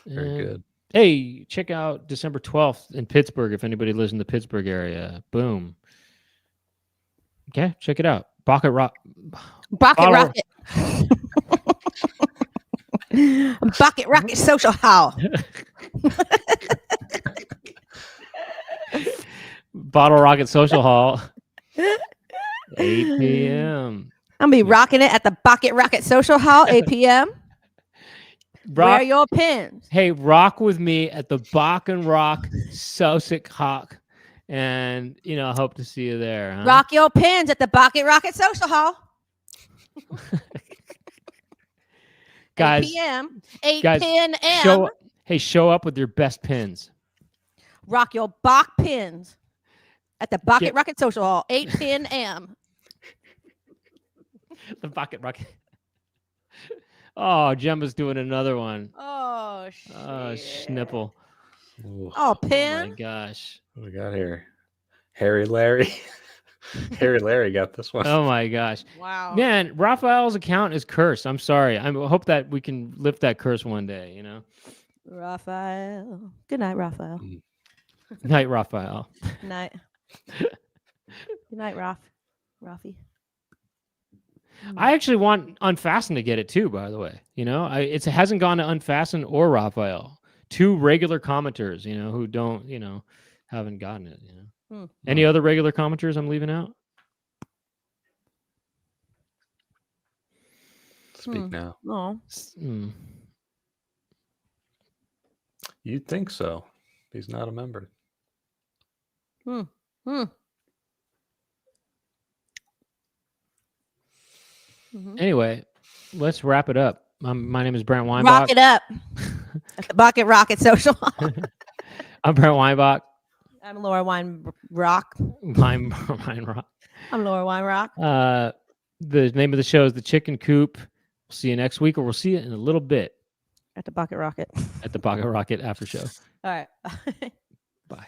S4: Very good.
S1: Hey, check out December 12th in Pittsburgh if anybody lives in the Pittsburgh area. Boom. Okay, check it out. Bucket Rocket.
S2: Bucket Rocket Social Hall.
S1: Bottle Rocket Social Hall. 8 p.m.
S2: I'm going to be rocking it at the Bucket Rocket Social Hall, 8 p.m. Wear your pins.
S1: Hey, rock with me at the Bach and Rock Social Hawk. And, I hope to see you there. Huh?
S2: Rock your pins at the Bucket Rocket Social Hall.
S1: Guys,
S2: 8 p.m. 8
S1: guys,
S2: pin M.
S1: show up with your best pins.
S2: Rock your Bach pins at the Bucket
S1: Get-
S2: Rocket Social Hall. 8 pin M.
S1: The bucket rocket. Oh, Gemma's doing another one.
S2: Oh shit.
S1: Schnipple.
S4: Ooh,
S2: Oh,
S1: Oh my
S2: pin.
S1: gosh.
S4: what we got here? Harry Larry. Harry Larry got this one.
S1: Oh my gosh.
S2: Wow.
S1: Man, Raphael's account is cursed. I'm sorry. I hope that we can lift that curse one day, you know?
S2: Raphael. Good night, Raphael.
S1: Night, Raphael.
S2: Night. Good night, Rafi.
S1: I actually want Unfasten to get it too, by the way. You know, it hasn't gone to Unfasten or Raphael. Two regular commenters, you know, who don't, you know, haven't gotten it, you know. Any other regular commenters I'm leaving out?
S4: Speak now.
S2: Oh.
S4: You'd think so. He's not a member.
S1: Anyway, let's wrap it up. My name is Brent Weinbach.
S2: Rock it up. At the Bucket Rocket Social Hall.
S1: I'm Brent Weinbach.
S2: I'm Laura Weinrock.
S1: Weinrock.
S2: I'm Laura Weinrock.
S1: The name of the show is The Chicken Coop. We'll see you next week, or we'll see you in a little bit
S2: At the Bucket Rocket.
S1: at the Pocket Rocket after show.
S2: All right.
S1: Bye.